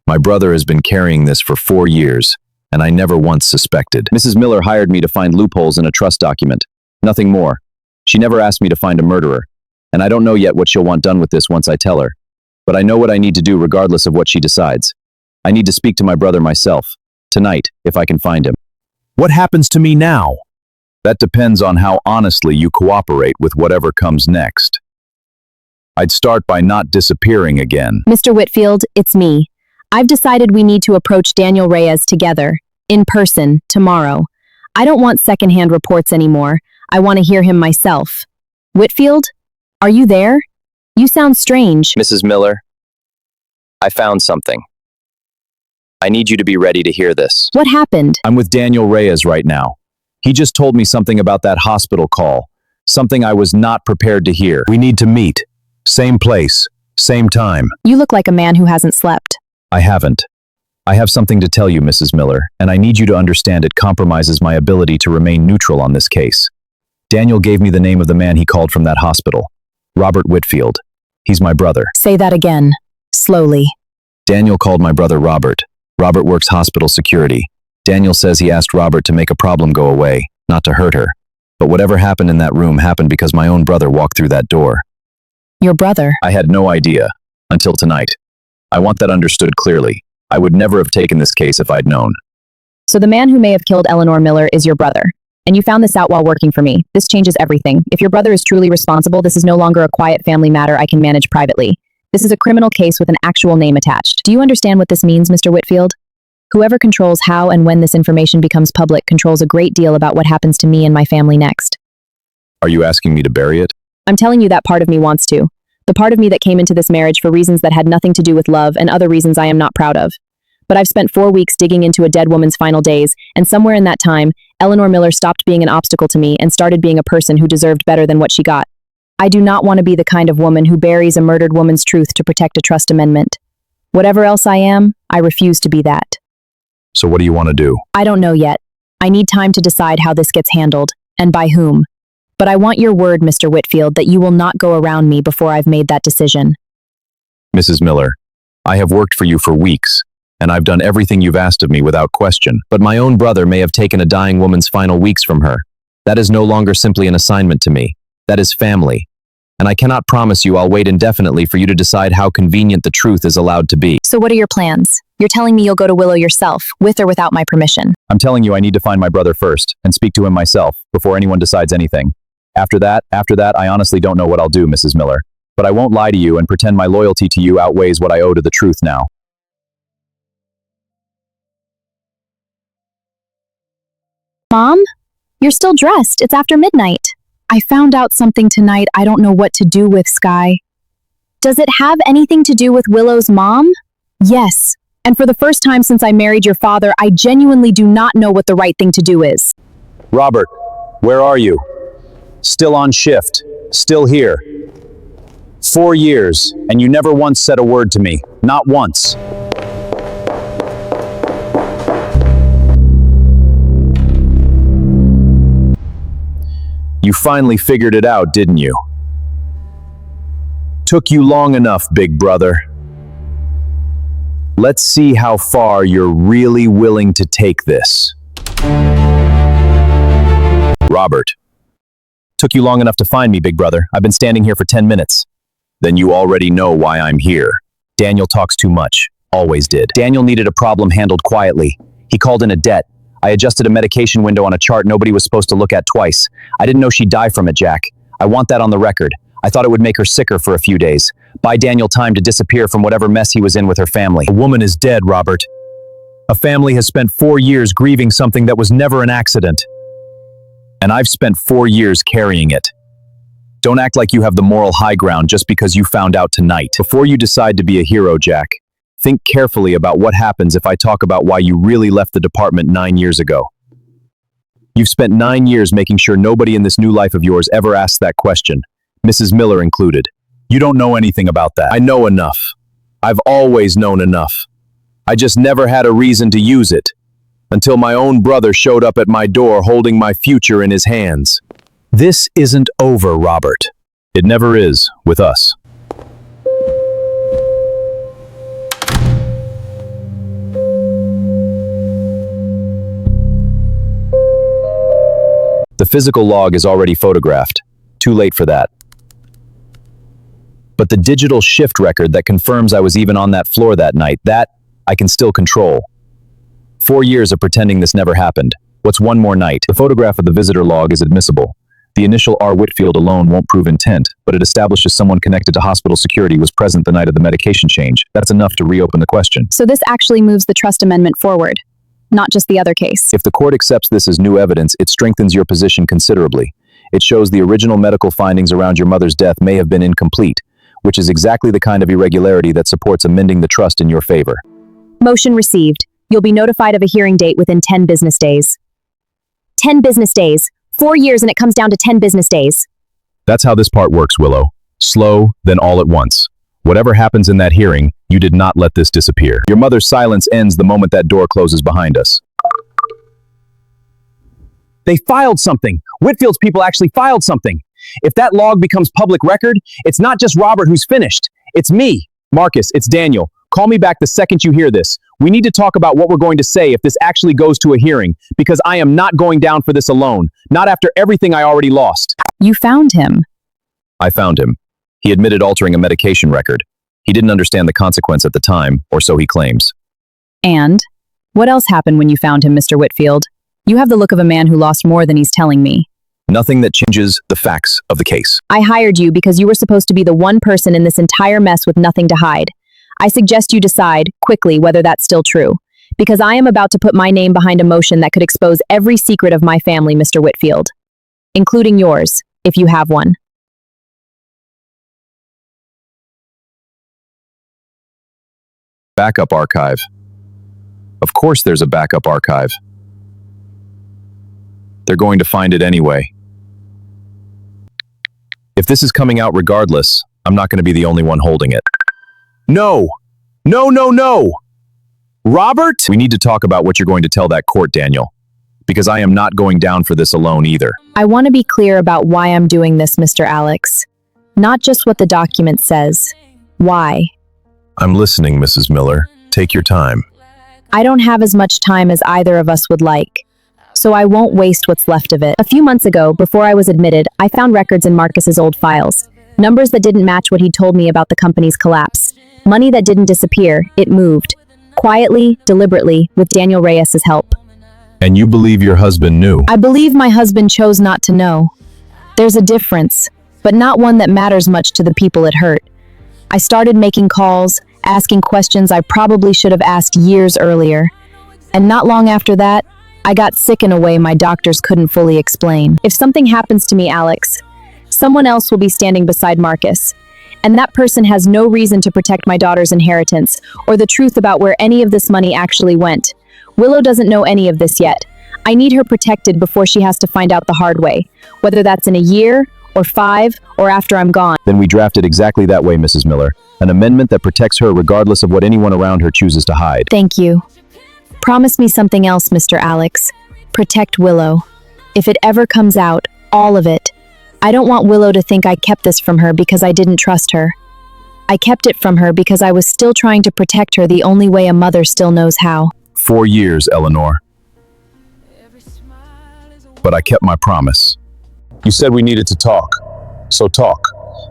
My brother has been carrying this for 4 years, and I never once suspected. Mrs. Miller hired me to find loopholes in a trust document. Nothing more. She never asked me to find a murderer, and I don't know yet what she'll want done with this once I tell her. But I know what I need to do regardless of what she decides. I need to speak to my brother myself, tonight, if I can find him. What happens to me now? That depends on how honestly you cooperate with whatever comes next. I'd start by not disappearing again. Mr. Whitfield, it's me. I've decided we need to approach Daniel Reyes together, in person, tomorrow. I don't want secondhand reports anymore. I want to hear him myself. Whitfield, are you there? You sound strange. Mrs. Miller, I found something. I need you to be ready to hear this. What happened? I'm with Daniel Reyes right now. He just told me something about that hospital call, something I was not prepared to hear. We need to meet. Same place, same time. You look like a man who hasn't slept. I haven't. I have something to tell you, Mrs. Miller, and I need you to understand it compromises my ability to remain neutral on this case. Daniel gave me the name of the man he called from that hospital, Robert Whitfield. He's my brother. Say that again, slowly. Daniel called my brother Robert. Robert works hospital security. Daniel says he asked Robert to make a problem go away, not to hurt her. But whatever happened in that room happened because my own brother walked through that door. Your brother? I had no idea, until tonight. I want that understood clearly. I would never have taken this case if I'd known. So the man who may have killed Eleanor Miller is your brother. And you found this out while working for me. This changes everything. If your brother is truly responsible, this is no longer a quiet family matter I can manage privately. This is a criminal case with an actual name attached. Do you understand what this means, Mr. Whitfield? Whoever controls how and when this information becomes public controls a great deal about what happens to me and my family next. Are you asking me to bury it? I'm telling you that part of me wants to. The part of me that came into this marriage for reasons that had nothing to do with love and other reasons I am not proud of. But I've spent 4 weeks digging into a dead woman's final days, and somewhere in that time, Eleanor Miller stopped being an obstacle to me and started being a person who deserved better than what she got. I do not want to be the kind of woman who buries a murdered woman's truth to protect a trust amendment. Whatever else I am, I refuse to be that. So what do you want to do? I don't know yet. I need time to decide how this gets handled, and by whom. But I want your word, Mr. Whitfield, that you will not go around me before I've made that decision. Mrs. Miller, I have worked for you for weeks, and I've done everything you've asked of me without question. But my own brother may have taken a dying woman's final weeks from her. That is no longer simply an assignment to me. That is family. And I cannot promise you I'll wait indefinitely for you to decide how convenient the truth is allowed to be. So what are your plans? You're telling me you'll go to Willow yourself, with or without my permission. I'm telling you I need to find my brother first, and speak to him myself, before anyone decides anything. After that, I honestly don't know what I'll do, Mrs. Miller. But I won't lie to you and pretend my loyalty to you outweighs what I owe to the truth now. Mom? You're still dressed. It's after midnight. I found out something tonight I don't know what to do with, Sky. Does it have anything to do with Willow's mom? Yes. And for the first time since I married your father, I genuinely do not know what the right thing to do is. Robert, where are you? Still on shift. Still here. 4 years, and you never once said a word to me. Not once. You finally figured it out, didn't you? Took you long enough, big brother. Let's see how far you're really willing to take this. Robert. Took you long enough to find me, big brother. I've been standing here for 10 minutes. Then you already know why I'm here. Daniel talks too much. Always did. Daniel needed a problem handled quietly. He called in a debt. I adjusted a medication window on a chart nobody was supposed to look at twice. I didn't know she'd die from it, Jack. I want that on the record. I thought it would make her sicker for a few days. Buy Daniel time to disappear from whatever mess he was in with her family. A woman is dead, Robert. A family has spent 4 years grieving something that was never an accident. And I've spent 4 years carrying it. Don't act like you have the moral high ground just because you found out tonight. Before you decide to be a hero, Jack, think carefully about what happens if I talk about why you really left the department 9 years ago. You've spent 9 years making sure nobody in this new life of yours ever asks that question, Mrs. Miller included. You don't know anything about that. I know enough. I've always known enough. I just never had a reason to use it, until my own brother showed up at my door holding my future in his hands. This isn't over, Robert. It never is, with us. The physical log is already photographed. Too late for that. But the digital shift record that confirms I was even on that floor that night, that I can still control. 4 years of pretending this never happened. What's one more night? The photograph of the visitor log is admissible. The initial R. Whitfield alone won't prove intent, but it establishes someone connected to hospital security was present the night of the medication change. That's enough to reopen the question. So this actually moves the trust amendment forward, not just the other case. If the court accepts this as new evidence, it strengthens your position considerably. It shows the original medical findings around your mother's death may have been incomplete, which is exactly the kind of irregularity that supports amending the trust in your favor. Motion received. You'll be notified of a hearing date within 10 business days. 10 business days. 4 years and it comes down to 10 business days. That's how this part works, Willow. Slow, then all at once. Whatever happens in that hearing, you did not let this disappear. Your mother's silence ends the moment that door closes behind us. They filed something. Whitfield's people actually filed something. If that log becomes public record, it's not just Robert who's finished. It's me. Marcus, it's Daniel. Call me back the second you hear this. We need to talk about what we're going to say if this actually goes to a hearing, because I am not going down for this alone. Not after everything I already lost. You found him. I found him. He admitted altering a medication record. He didn't understand the consequence at the time, or so he claims. And? What else happened when you found him, Mr. Whitfield? You have the look of a man who lost more than he's telling me. Nothing that changes the facts of the case. I hired you because you were supposed to be the one person in this entire mess with nothing to hide. I suggest you decide, quickly, whether that's still true. Because I am about to put my name behind a motion that could expose every secret of my family, Mr. Whitfield. Including yours, if you have one. Backup archive. Of course there's a backup archive. They're going to find it anyway. If this is coming out regardless, I'm not going to be the only one holding it. No! No, no, no! Robert? We need to talk about what you're going to tell that court, Daniel. Because I am not going down for this alone either. I want to be clear about why I'm doing this, Mr. Alex. Not just what the document says. Why? I'm listening, Mrs. Miller. Take your time. I don't have as much time as either of us would like. So I won't waste what's left of it. A few months ago, before I was admitted, I found records in Marcus's old files. Numbers that didn't match what he told me about the company's collapse. Money that didn't disappear, it moved. Quietly, deliberately, with Daniel Reyes's help. And you believe your husband knew? I believe my husband chose not to know. There's a difference, but not one that matters much to the people it hurt. I started making calls, asking questions I probably should have asked years earlier. And not long after that, I got sick in a way my doctors couldn't fully explain. If something happens to me, Alex, someone else will be standing beside Marcus. And that person has no reason to protect my daughter's inheritance or the truth about where any of this money actually went. Willow doesn't know any of this yet. I need her protected before she has to find out the hard way, whether that's in a year or 5 or after I'm gone. Then we drafted exactly that way, Mrs. Miller. An amendment that protects her regardless of what anyone around her chooses to hide. Thank you. Promise me something else, Mr. Alex. Protect Willow. If it ever comes out, all of it, I don't want Willow to think I kept this from her because I didn't trust her. I kept it from her because I was still trying to protect her the only way a mother still knows how. 4 years, Eleanor. But I kept my promise. You said we needed to talk, so talk.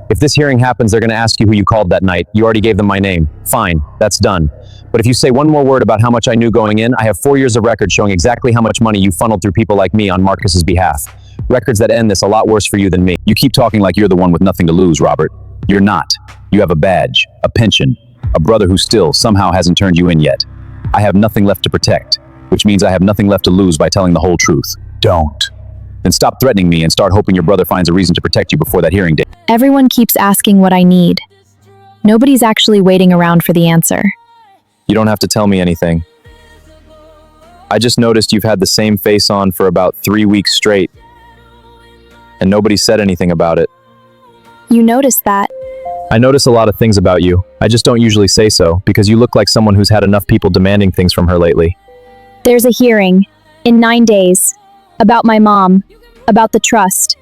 If this hearing happens, they're going to ask you who you called that night. You already gave them my name. Fine, that's done. But if you say one more word about how much I knew going in, I have 4 years of record showing exactly how much money you funneled through people like me on Marcus's behalf. Records that end this a lot worse for you than me. You keep talking like you're the one with nothing to lose, Robert. You're not. You have a badge, a pension, a brother who still somehow hasn't turned you in yet. I have nothing left to protect, which means I have nothing left to lose by telling the whole truth. Don't. Then stop threatening me and start hoping your brother finds a reason to protect you before that hearing date. Everyone keeps asking what I need. Nobody's actually waiting around for the answer. You don't have to tell me anything. I just noticed you've had the same face on for about 3 weeks straight, and nobody said anything about it. You noticed that. I notice a lot of things about you. I just don't usually say so, because you look like someone who's had enough people demanding things from her lately. There's a hearing, in 9 days, about my mom, about the trust,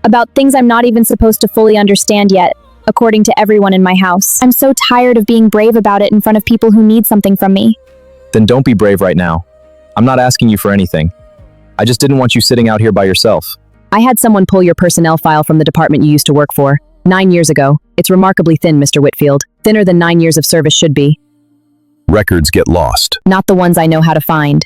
about things I'm not even supposed to fully understand yet, according to everyone in my house. I'm so tired of being brave about it in front of people who need something from me. Then don't be brave right now. I'm not asking you for anything. I just didn't want you sitting out here by yourself. I had someone pull your personnel file from the department you used to work for 9 years ago. It's remarkably thin, Mr. Whitfield. Thinner than 9 years of service should be. Records get lost. Not the ones I know how to find.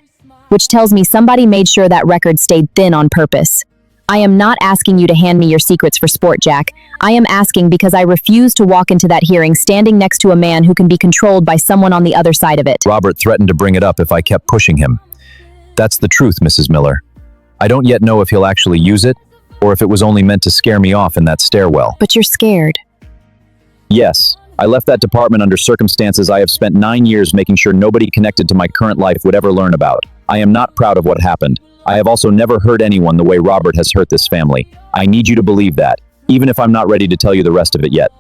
Which tells me somebody made sure that record stayed thin on purpose. I am not asking you to hand me your secrets for sport, Jack. I am asking because I refuse to walk into that hearing standing next to a man who can be controlled by someone on the other side of it. Robert threatened to bring it up if I kept pushing him. That's the truth, Mrs. Miller. I don't yet know if he'll actually use it, or if it was only meant to scare me off in that stairwell. But you're scared. Yes, I left that department under circumstances I have spent 9 years making sure nobody connected to my current life would ever learn about. I am not proud of what happened. I have also never hurt anyone the way Robert has hurt this family. I need you to believe that, even if I'm not ready to tell you the rest of it yet.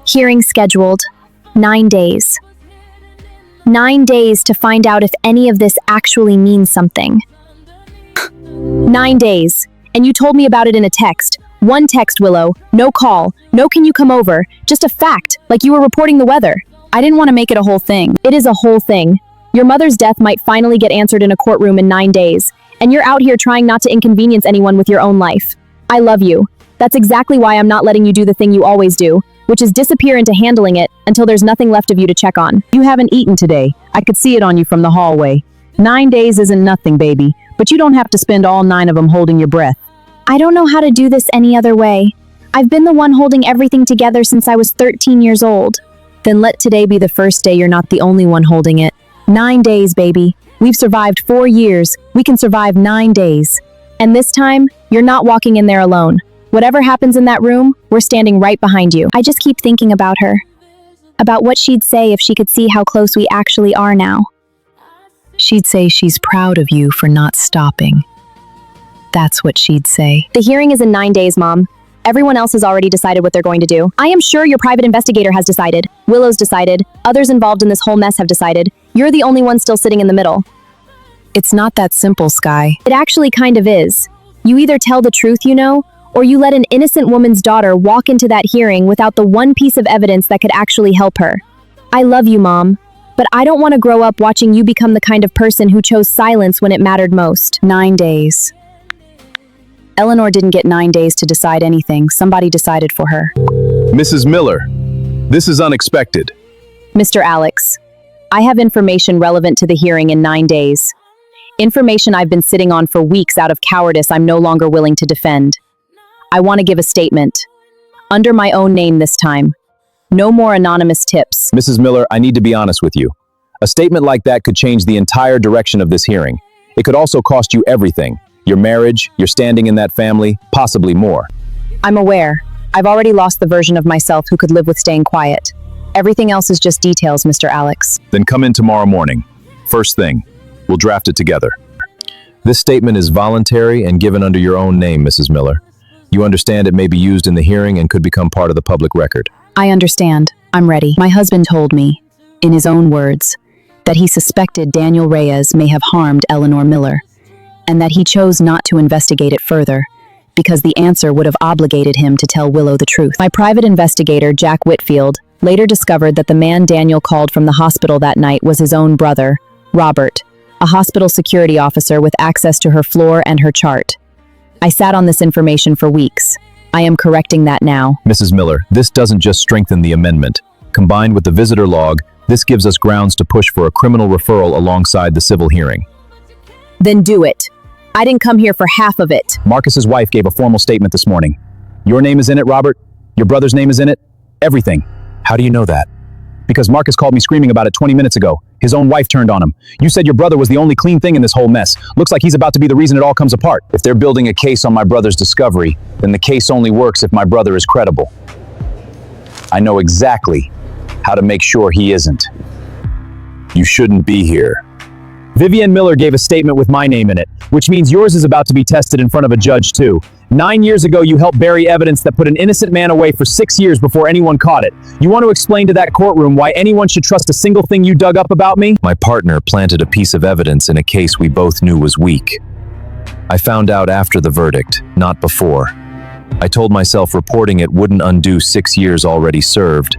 Hearing scheduled. 9 days. 9 days to find out if any of this actually means something. 9 days. And you told me about it in a text. One text, Willow. No call. No can you come over. Just a fact, like you were reporting the weather. I didn't want to make it a whole thing. It is a whole thing. Your mother's death might finally get answered in a courtroom in 9 days. And you're out here trying not to inconvenience anyone with your own life. I love you. That's exactly why I'm not letting you do the thing you always do, which is disappear into handling it until there's nothing left of you to check on. You haven't eaten today. I could see it on you from the hallway. 9 days isn't nothing, baby, but you don't have to spend all 9 of them holding your breath. I don't know how to do this any other way. I've been the one holding everything together since I was 13 years old. Then let today be the first day you're not the only one holding it. 9 days, baby. We've survived 4 years. We can survive 9 days. And this time, you're not walking in there alone. Whatever happens in that room, we're standing right behind you. I just keep thinking about her. About what she'd say if she could see how close we actually are now. She'd say she's proud of you for not stopping. That's what she'd say. The hearing is in 9 days, Mom. Everyone else has already decided what they're going to do. I am sure your private investigator has decided. Willow's decided. Others involved in this whole mess have decided. You're the only one still sitting in the middle. It's not that simple, Sky. It actually kind of is. You either tell the truth, you know, or you let an innocent woman's daughter walk into that hearing without the one piece of evidence that could actually help her. I love you, Mom, but I don't want to grow up watching you become the kind of person who chose silence when it mattered most. 9 days. Eleanor didn't get 9 days to decide anything. Somebody decided for her. Mrs. Miller, this is unexpected. Mr. Alex, I have information relevant to the hearing in 9 days. Information I've been sitting on for weeks out of cowardice I'm no longer willing to defend. I want to give a statement. Under my own name this time. No more anonymous tips. Mrs. Miller, I need to be honest with you. A statement like that could change the entire direction of this hearing. It could also cost you everything. Your marriage, your standing in that family, possibly more. I'm aware. I've already lost the version of myself who could live with staying quiet. Everything else is just details, Mr. Alex. Then come in tomorrow morning. First thing, we'll draft it together. This statement is voluntary and given under your own name, Mrs. Miller. You understand it may be used in the hearing and could become part of the public record. I understand. I'm ready. My husband told me, in his own words, that he suspected Daniel Reyes may have harmed Eleanor Miller, and that he chose not to investigate it further because the answer would have obligated him to tell Willow the truth. My private investigator, Jack Whitfield, later discovered that the man Daniel called from the hospital that night was his own brother, Robert, a hospital security officer with access to her floor and her chart. I sat on this information for weeks. I am correcting that now. Mrs. Miller, this doesn't just strengthen the amendment. Combined with the visitor log, this gives us grounds to push for a criminal referral alongside the civil hearing. Then do it. I didn't come here for half of it. Marcus's wife gave a formal statement this morning. Your name is in it, Robert. Your brother's name is in it. Everything. How do you know that? Because Marcus called me screaming about it 20 minutes ago. His own wife turned on him. You said your brother was the only clean thing in this whole mess. Looks like he's about to be the reason it all comes apart. If they're building a case on my brother's discovery, then the case only works if my brother is credible. I know exactly how to make sure he isn't. You shouldn't be here. Vivian Miller gave a statement with my name in it, which means yours is about to be tested in front of a judge too. 9 years ago, you helped bury evidence that put an innocent man away for 6 years before anyone caught it. You want to explain to that courtroom why anyone should trust a single thing you dug up about me? My partner planted a piece of evidence in a case we both knew was weak. I found out after the verdict, not before. I told myself reporting it wouldn't undo 6 years already served.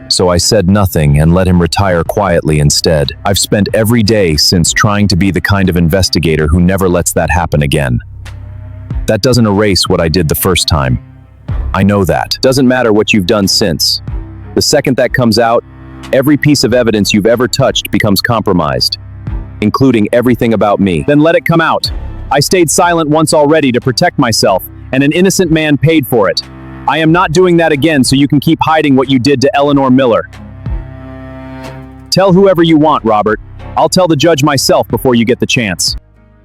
So I said nothing and let him retire quietly instead. I've spent every day since trying to be the kind of investigator who never lets that happen again. That doesn't erase what I did the first time. I know that. Doesn't matter what you've done since. The second that comes out, every piece of evidence you've ever touched becomes compromised, including everything about me. Then let it come out. I stayed silent once already to protect myself, and an innocent man paid for it. I am not doing that again so you can keep hiding what you did to Eleanor Miller. Tell whoever you want, Robert. I'll tell the judge myself before you get the chance.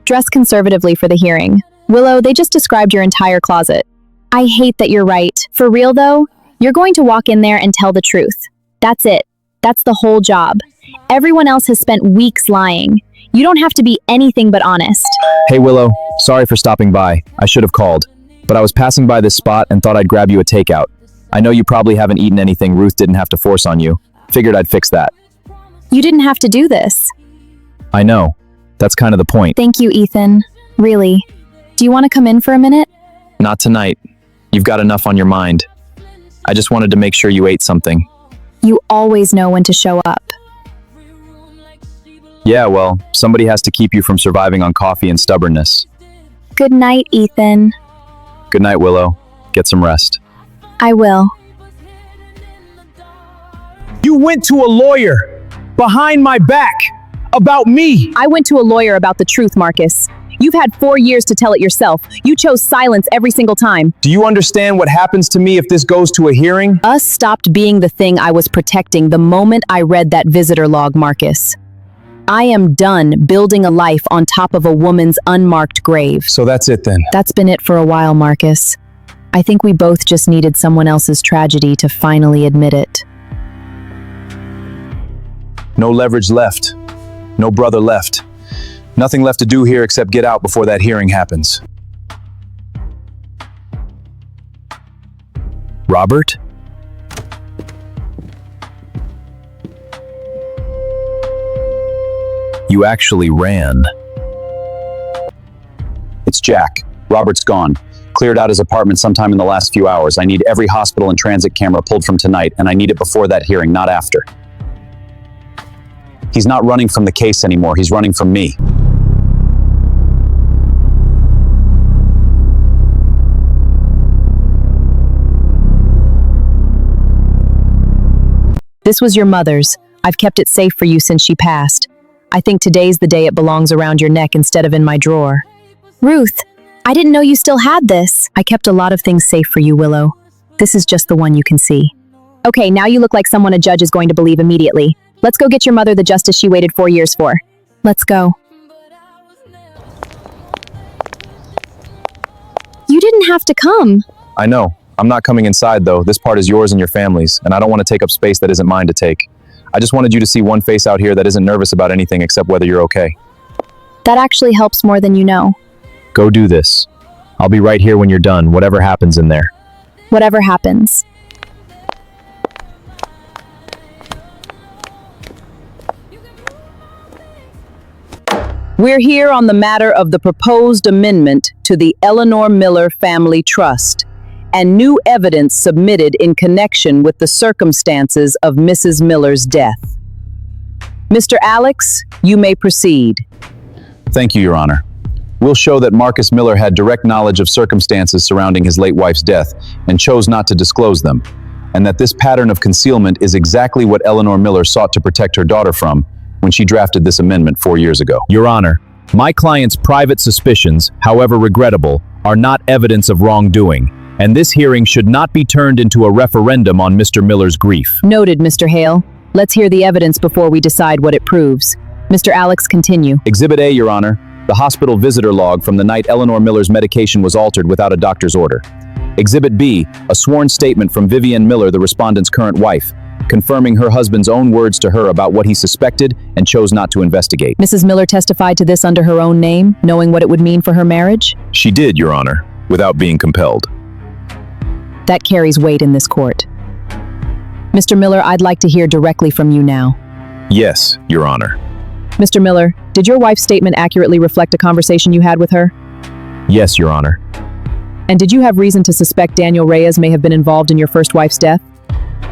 Dress conservatively for the hearing. Willow, they just described your entire closet. I hate that you're right. For real though, you're going to walk in there and tell the truth. That's it. That's the whole job. Everyone else has spent weeks lying. You don't have to be anything but honest. Hey Willow, sorry for stopping by. I should have called. But I was passing by this spot and thought I'd grab you a takeout. I know you probably haven't eaten anything Ruth didn't have to force on you. Figured I'd fix that. You didn't have to do this. I know. That's kind of the point. Thank you, Ethan. Really. Do you want to come in for a minute? Not tonight. You've got enough on your mind. I just wanted to make sure you ate something. You always know when to show up. Yeah, well, somebody has to keep you from surviving on coffee and stubbornness. Good night, Ethan. Good night, Willow. Get some rest. I will. You went to a lawyer behind my back about me. I went to a lawyer about the truth, Marcus. You've had 4 years to tell it yourself. You chose silence every single time. Do you understand what happens to me if this goes to a hearing? Us stopped being the thing I was protecting the moment I read that visitor log, Marcus. I am done building a life on top of a woman's unmarked grave. So that's it then. That's been it for a while, Marcus. I think we both just needed someone else's tragedy to finally admit it. No leverage left. No brother left. Nothing left to do here except get out before that hearing happens. Robert? You actually ran. It's Jack. Robert's gone. Cleared out his apartment sometime in the last few hours. I need every hospital and transit camera pulled from tonight, and I need it before that hearing, not after. He's not running from the case anymore. He's running from me. This was your mother's. I've kept it safe for you since she passed. I think today's the day it belongs around your neck instead of in my drawer. Ruth, I didn't know you still had this. I kept a lot of things safe for you, Willow. This is just the one you can see. Okay, now you look like someone a judge is going to believe immediately. Let's go get your mother the justice she waited 4 years for. Let's go. You didn't have to come. I know. I'm not coming inside, though. This part is yours and your family's, and I don't want to take up space that isn't mine to take. I just wanted you to see one face out here that isn't nervous about anything except whether you're okay. That actually helps more than you know. Go do this. I'll be right here when you're done, whatever happens in there. Whatever happens. We're here on the matter of the proposed amendment to the Eleanor Miller Family Trust and new evidence submitted in connection with the circumstances of Mrs. Miller's death. Mr. Alex, you may proceed. Thank you, Your Honor. We'll show that Marcus Miller had direct knowledge of circumstances surrounding his late wife's death and chose not to disclose them, and that this pattern of concealment is exactly what Eleanor Miller sought to protect her daughter from when she drafted this amendment 4 years ago. Your Honor, my client's private suspicions, however regrettable, are not evidence of wrongdoing, and this hearing should not be turned into a referendum on Mr. Miller's grief. Noted, Mr. Hale. Let's hear the evidence before we decide what it proves. Mr. Alex, continue. Exhibit A, Your Honor, the hospital visitor log from the night Eleanor Miller's medication was altered without a doctor's order. Exhibit B, a sworn statement from Vivian Miller, the respondent's current wife, confirming her husband's own words to her about what he suspected and chose not to investigate. Mrs. Miller testified to this under her own name, knowing what it would mean for her marriage? She did, Your Honor, without being compelled. That carries weight in this court. Mr. Miller, I'd like to hear directly from you now. Yes, Your Honor. Mr. Miller, did your wife's statement accurately reflect a conversation you had with her? Yes, Your Honor. And did you have reason to suspect Daniel Reyes may have been involved in your first wife's death?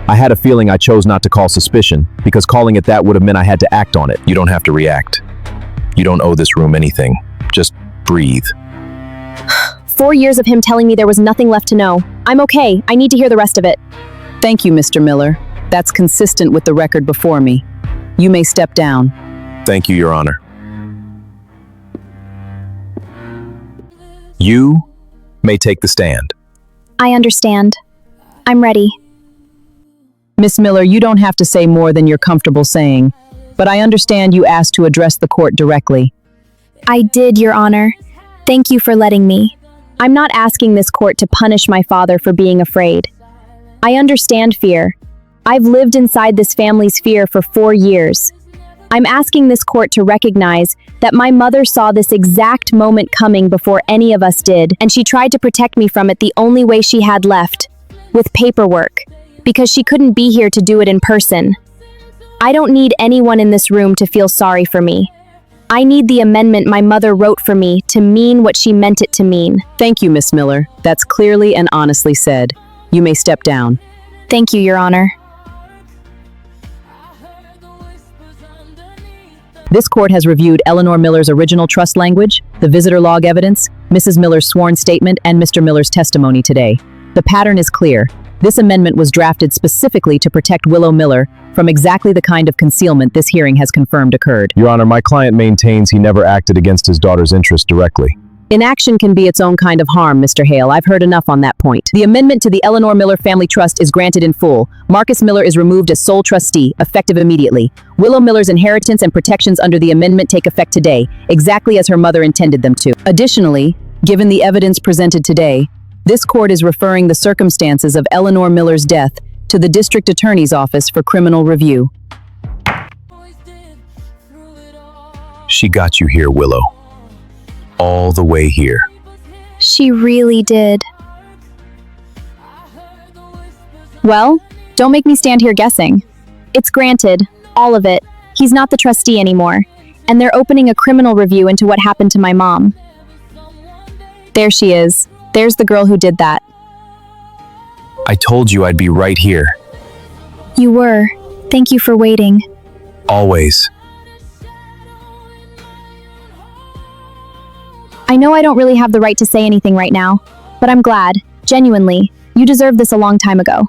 I had a feeling I chose not to call suspicion, because calling it that would have meant I had to act on it. You don't have to react. You don't owe this room anything. Just breathe. 4 years of him telling me there was nothing left to know. I'm okay. I need to hear the rest of it. Thank you, Mr. Miller. That's consistent with the record before me. You may step down. Thank you, Your Honor. You may take the stand. I understand. I'm ready. Miss Miller, you don't have to say more than you're comfortable saying, but I understand you asked to address the court directly. I did, Your Honor. Thank you for letting me. I'm not asking this court to punish my father for being afraid. I understand fear. I've lived inside this family's fear for 4 years. I'm asking this court to recognize that my mother saw this exact moment coming before any of us did, and she tried to protect me from it the only way she had left, with paperwork, because she couldn't be here to do it in person. I don't need anyone in this room to feel sorry for me. I need the amendment my mother wrote for me to mean what she meant it to mean. Thank you, Miss Miller. That's clearly and honestly said. You may step down. Thank you, Your Honor. This court has reviewed Eleanor Miller's original trust language, the visitor log evidence, Mrs. Miller's sworn statement, and Mr. Miller's testimony today. The pattern is clear. This amendment was drafted specifically to protect Willow Miller from exactly the kind of concealment this hearing has confirmed occurred. Your Honor, my client maintains he never acted against his daughter's interest directly. Inaction can be its own kind of harm, Mr. Hale. I've heard enough on that point. The amendment to the Eleanor Miller Family Trust is granted in full. Marcus Miller is removed as sole trustee, effective immediately. Willow Miller's inheritance and protections under the amendment take effect today, exactly as her mother intended them to. Additionally, given the evidence presented today, this court is referring the circumstances of Eleanor Miller's death to the District Attorney's Office for criminal review. She got you here, Willow. All the way here. She really did. Well, don't make me stand here guessing. It's granted, all of it. He's not the trustee anymore, and they're opening a criminal review into what happened to my mom. There she is. There's the girl who did that. I told you I'd be right here. You were. Thank you for waiting. Always. I know I don't really have the right to say anything right now, but I'm glad, genuinely. You deserved this a long time ago.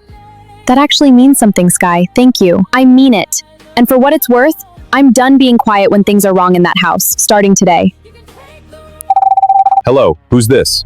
That actually means something, Sky. Thank you. I mean it. And for what it's worth, I'm done being quiet when things are wrong in that house, starting today. Hello, who's this?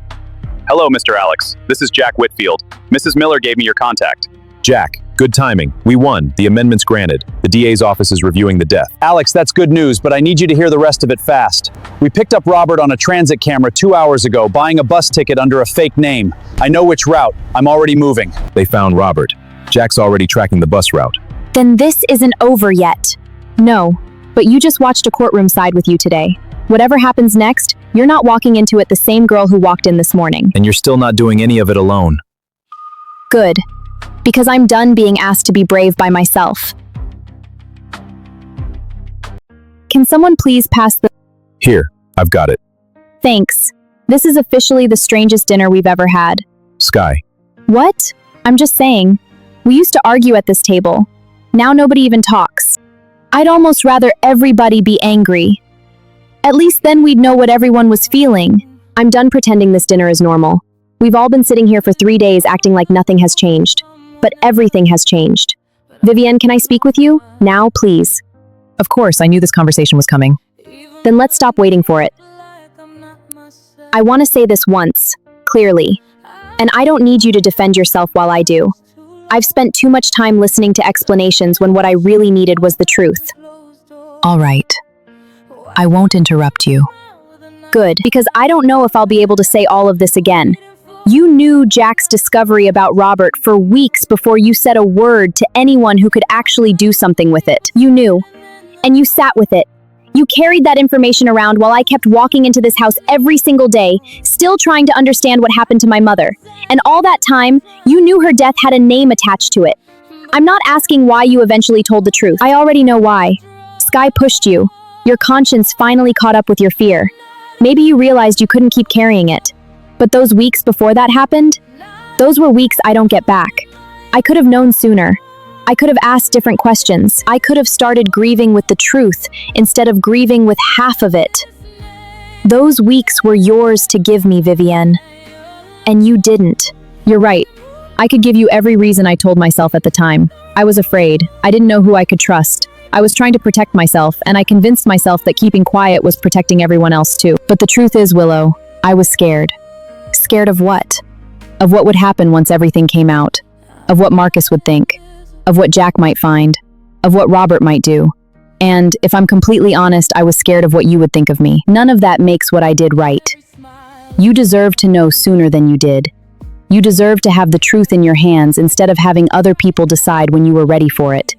Hello, Mr. Alex. This is Jack Whitfield. Mrs. Miller gave me your contact. Jack, good timing. We won. The amendment's granted. The DA's office is reviewing the death. Alex, that's good news, but I need you to hear the rest of it fast. We picked up Robert on a transit camera 2 hours ago, buying a bus ticket under a fake name. I know which route. I'm already moving. They found Robert. Jack's already tracking the bus route. Then this isn't over yet. No, but you just watched a courtroom side with you today. Whatever happens next, you're not walking into it the same girl who walked in this morning. And you're still not doing any of it alone. Good. Because I'm done being asked to be brave by myself. Can someone please pass the... Here, I've got it. Thanks. This is officially the strangest dinner we've ever had. Sky. What? I'm just saying. We used to argue at this table. Now nobody even talks. I'd almost rather everybody be angry. At least then we'd know what everyone was feeling. I'm done pretending this dinner is normal. We've all been sitting here for 3 days acting like nothing has changed. But everything has changed. Vivian, can I speak with you? Now, please. Of course, I knew this conversation was coming. Then let's stop waiting for it. I want to say this once, clearly. And I don't need you to defend yourself while I do. I've spent too much time listening to explanations when what I really needed was the truth. All right. I won't interrupt you. Good, because I don't know if I'll be able to say all of this again. You knew Jack's discovery about Robert for weeks before you said a word to anyone who could actually do something with it. You knew. And you sat with it. You carried that information around while I kept walking into this house every single day, still trying to understand what happened to my mother. And all that time, you knew her death had a name attached to it. I'm not asking why you eventually told the truth. I already know why. Sky pushed you. Your conscience finally caught up with your fear. Maybe you realized you couldn't keep carrying it. But those weeks before that happened, those were weeks I don't get back. I could have known sooner. I could have asked different questions. I could have started grieving with the truth instead of grieving with half of it. Those weeks were yours to give me, Vivian. And you didn't. You're right. I could give you every reason I told myself at the time. I was afraid. I didn't know who I could trust. I was trying to protect myself, and I convinced myself that keeping quiet was protecting everyone else too. But the truth is, Willow, I was scared. Scared of what? Of what would happen once everything came out. Of what Marcus would think. Of what Jack might find. Of what Robert might do. And, if I'm completely honest, I was scared of what you would think of me. None of that makes what I did right. You deserve to know sooner than you did. You deserve to have the truth in your hands instead of having other people decide when you were ready for it.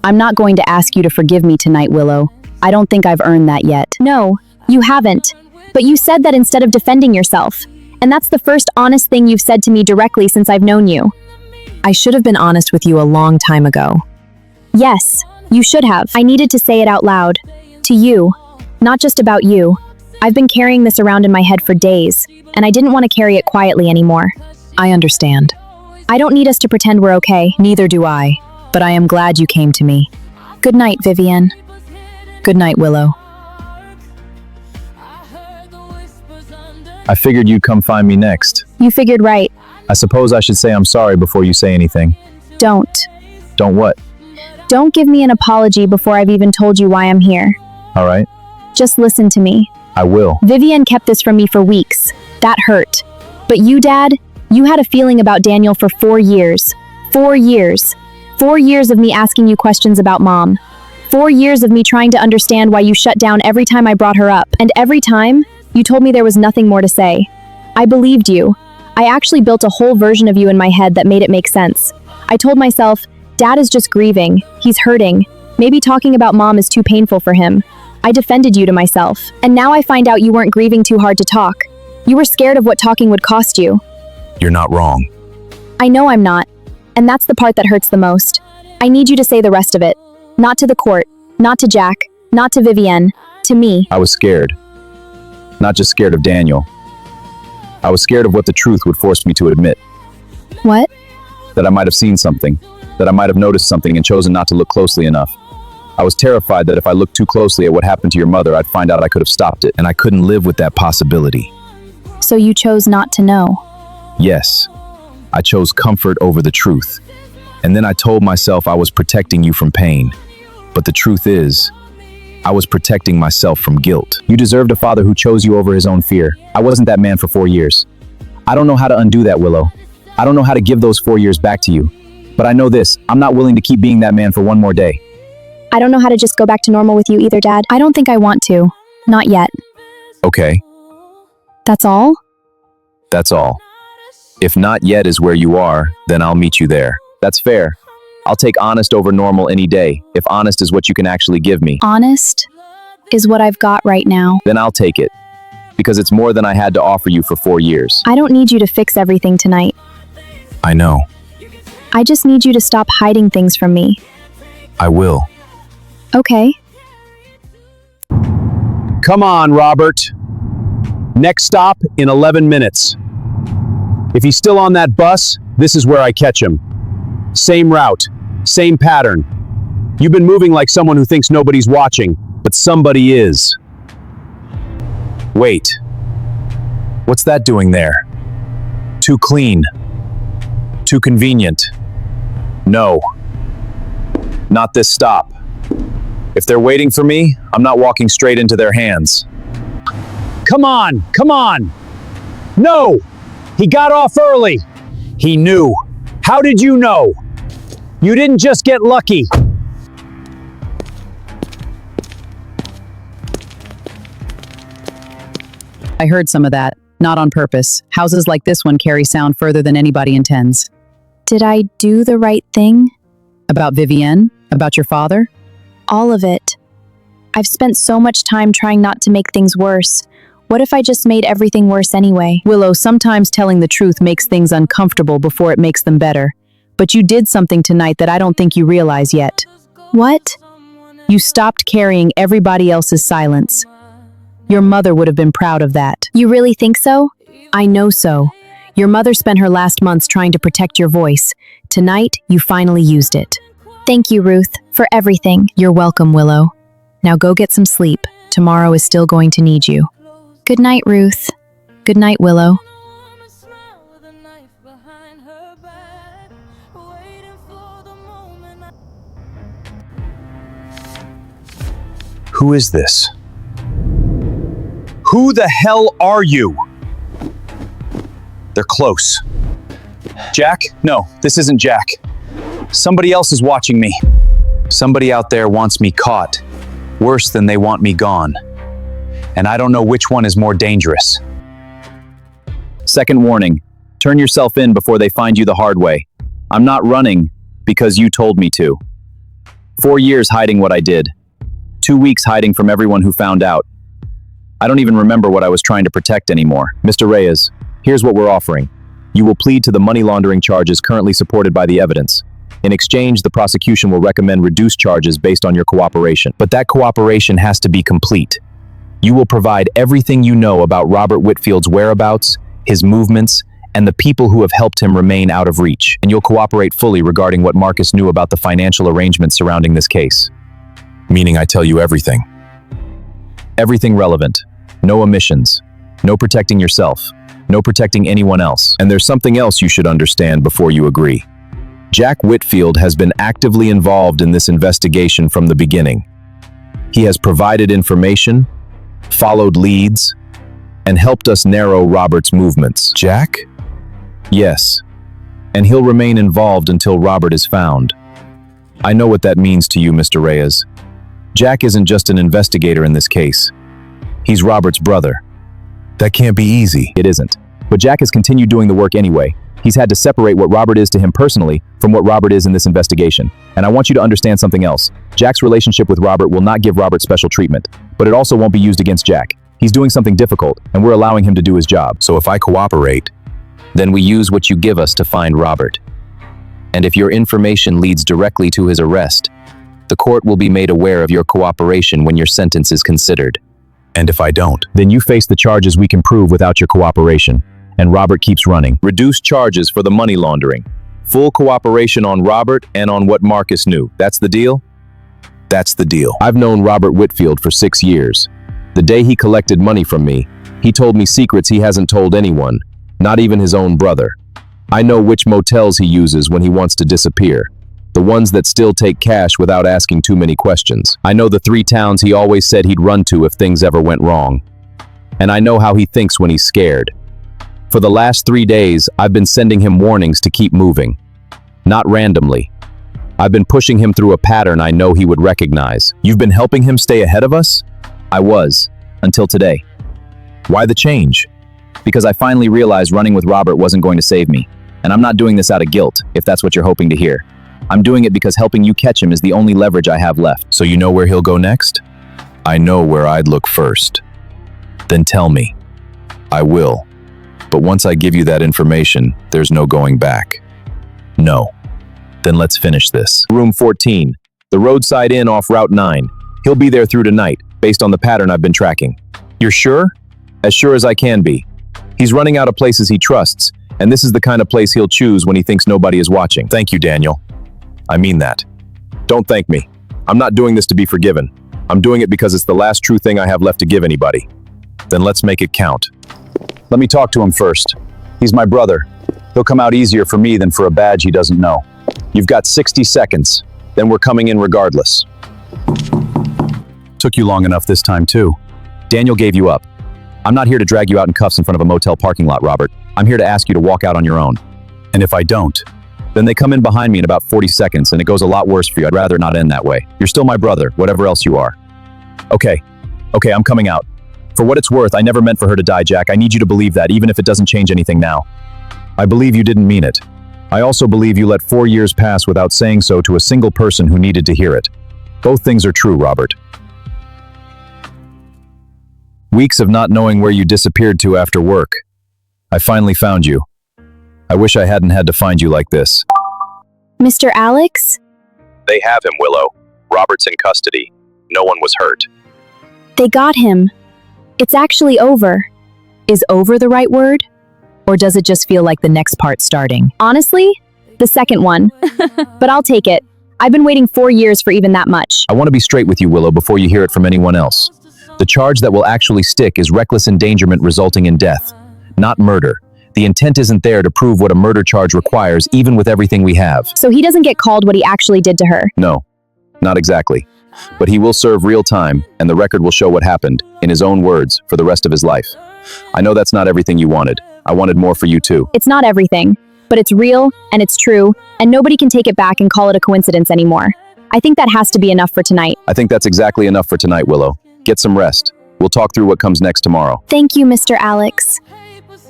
I'm not going to ask you to forgive me tonight, Willow. I don't think I've earned that yet. No, you haven't. But you said that instead of defending yourself. And that's the first honest thing you've said to me directly since I've known you. I should have been honest with you a long time ago. Yes, you should have. I needed to say it out loud. To you. Not just about you. I've been carrying this around in my head for days, and I didn't want to carry it quietly anymore. I understand. I don't need us to pretend we're okay. Neither do I, but I am glad you came to me. Good night, Vivian. Good night, Willow. I figured you'd come find me next. You figured right. I suppose I should say I'm sorry before you say anything. Don't. Don't what? Don't give me an apology before I've even told you why I'm here. All right. Just listen to me. I will. Vivian kept this from me for weeks. That hurt. But you, Dad, you had a feeling about Daniel for 4 years. 4 years. 4 years of me asking you questions about Mom. 4 years of me trying to understand why you shut down every time I brought her up. And every time, you told me there was nothing more to say. I believed you. I actually built a whole version of you in my head that made it make sense. I told myself, Dad is just grieving. He's hurting. Maybe talking about Mom is too painful for him. I defended you to myself. And now I find out you weren't grieving too hard to talk. You were scared of what talking would cost you. You're not wrong. I know I'm not. And that's the part that hurts the most. I need you to say the rest of it. Not to the court. Not to Jack. Not to Vivian. To me. I was scared. Not just scared of Daniel. I was scared of what the truth would force me to admit. What? That I might have seen something. That I might have noticed something and chosen not to look closely enough. I was terrified that if I looked too closely at what happened to your mother, I'd find out I could have stopped it, and I couldn't live with that possibility. So you chose not to know? Yes. I chose comfort over the truth. And then I told myself I was protecting you from pain. But the truth is, I was protecting myself from guilt. You deserved a father who chose you over his own fear. I wasn't that man for 4 years. I don't know how to undo that, Willow. I don't know how to give those 4 years back to you. But I know this, I'm not willing to keep being that man for one more day. I don't know how to just go back to normal with you either, Dad. I don't think I want to. Not yet. Okay, That's all? that's all. If not yet is where you are, then I'll meet you there. That's fair. I'll take honest over normal any day, if honest is what you can actually give me. Honest is what I've got right now. Then I'll take it. Because it's more than I had to offer you for 4 years. I don't need you to fix everything tonight. I know. I just need you to stop hiding things from me. I will. Okay. Come on, Robert. Next stop in 11 minutes. If he's still on that bus, this is where I catch him. Same route, same pattern. You've been moving like someone who thinks nobody's watching, but somebody is. Wait. What's that doing there? Too clean. Too convenient. No. Not this stop. If they're waiting for me, I'm not walking straight into their hands. Come on, come on! No! He got off early! He knew. How did you know? You didn't just get lucky. I heard some of that, not on purpose. Houses like this one carry sound further than anybody intends. Did I do the right thing? About Vivian? About your father? All of it. I've spent so much time trying not to make things worse. What if I just made everything worse anyway? Willow, sometimes telling the truth makes things uncomfortable before it makes them better. But you did something tonight that I don't think you realize yet. What? You stopped carrying everybody else's silence. Your mother would have been proud of that. You really think so? I know so. Your mother spent her last months trying to protect your voice. Tonight, you finally used it. Thank you, Ruth, for everything. You're welcome, Willow. Now go get some sleep. Tomorrow is still going to need you. Good night, Ruth. Good night, Willow. Who is this? Who the hell are you? They're close. Jack? No, this isn't Jack. Somebody else is watching me. Somebody out there wants me caught. Worse than they want me gone. And I don't know which one is more dangerous. Second warning. Turn yourself in before they find you the hard way. I'm not running because you told me to. 4 years hiding what I did. 2 weeks hiding from everyone who found out. I don't even remember what I was trying to protect anymore. Mr. Reyes, here's what we're offering. You will plead to the money laundering charges currently supported by the evidence. In exchange, the prosecution will recommend reduced charges based on your cooperation. But that cooperation has to be complete. You will provide everything you know about Robert Whitfield's whereabouts, his movements, and the people who have helped him remain out of reach. And you'll cooperate fully regarding what Marcus knew about the financial arrangements surrounding this case. Meaning I tell you everything. Everything relevant. No omissions. No protecting yourself. No protecting anyone else. And there's something else you should understand before you agree. Jack Whitfield has been actively involved in this investigation from the beginning. He has provided information, followed leads, and helped us narrow Robert's movements. Jack? Yes. And he'll remain involved until Robert is found. I know what that means to you, Mr. Reyes. Jack isn't just an investigator in this case. He's Robert's brother. That can't be easy. It isn't. But Jack has continued doing the work anyway. He's had to separate what Robert is to him personally from what Robert is in this investigation. And I want you to understand something else. Jack's relationship with Robert will not give Robert special treatment, but it also won't be used against Jack. He's doing something difficult, and we're allowing him to do his job. So if I cooperate, then we use what you give us to find Robert. And if your information leads directly to his arrest, the court will be made aware of your cooperation when your sentence is considered. and if I don't, then you face the charges we can prove without your cooperation. And Robert keeps running. Reduced charges for the money laundering. Full cooperation on Robert and on what Marcus knew. That's the deal? that's the deal. I've known Robert Whitfield for 6 years. The day he collected money from me, he told me secrets he hasn't told anyone, not even his own brother. I know which motels he uses when he wants to disappear. The ones that still take cash without asking too many questions. I know the 3 towns he always said he'd run to if things ever went wrong. And I know how he thinks when he's scared. For the last 3 days, I've been sending him warnings to keep moving. Not randomly. I've been pushing him through a pattern I know he would recognize. You've been helping him stay ahead of us? I was, until today. Why the change? Because I finally realized running with Robert wasn't going to save me. And I'm not doing this out of guilt, if that's what you're hoping to hear. I'm doing it because helping you catch him is the only leverage I have left. So you know where he'll go next? I know where I'd look first. Then tell me. I will. But once I give you that information, there's no going back. No. Then let's finish this. Room 14, the roadside inn off Route 9. He'll be there through tonight. based on the pattern I've been tracking. You're sure? As sure as I can be. He's running out of places he trusts, and this is the kind of place he'll choose when he thinks nobody is watching. Thank you, Daniel. I mean that. Don't thank me. I'm not doing this to be forgiven. I'm doing it because it's the last true thing I have left to give anybody. Then let's make it count. Let me talk to him first. He's my brother. He'll come out easier for me than for a badge he doesn't know. You've got 60 seconds. Then we're coming in regardless. Took you long enough this time, too. Daniel gave you up. I'm not here to drag you out in cuffs in front of a motel parking lot, Robert. I'm here to ask you to walk out on your own. And if I don't? Then they come in behind me in about 40 seconds, and it goes a lot worse for you. I'd rather not end that way. You're still my brother, whatever else you are. Okay, I'm coming out. For what it's worth, I never meant for her to die, Jack. I need you to believe that, even if it doesn't change anything now. I believe you didn't mean it. I also believe you let 4 years pass without saying so to a single person who needed to hear it. Both things are true, Robert. Weeks of not knowing where you disappeared to after work. I finally found you. I wish I hadn't had to find you like this. Mr. Alex? They have him, Willow. Robert's in custody. No one was hurt. They got him. It's actually over. Is over the right word? Or does it just feel like the next part starting? Honestly, the second one. But I'll take it. I've been waiting 4 years for even that much. I want to be straight with you, Willow, before you hear it from anyone else. The charge that will actually stick is reckless endangerment resulting in death, not murder. The intent isn't there to prove what a murder charge requires, even with everything we have. So he doesn't get called what he actually did to her? No, not exactly. But he will serve real time, and the record will show what happened, in his own words, for the rest of his life. I know that's not everything you wanted. I wanted more for you too. It's not everything, but it's real, and it's true, and nobody can take it back and call it a coincidence anymore. I think that has to be enough for tonight. I think that's exactly enough for tonight, Willow. Get some rest. We'll talk through what comes next tomorrow. Thank you, Mr. Alex,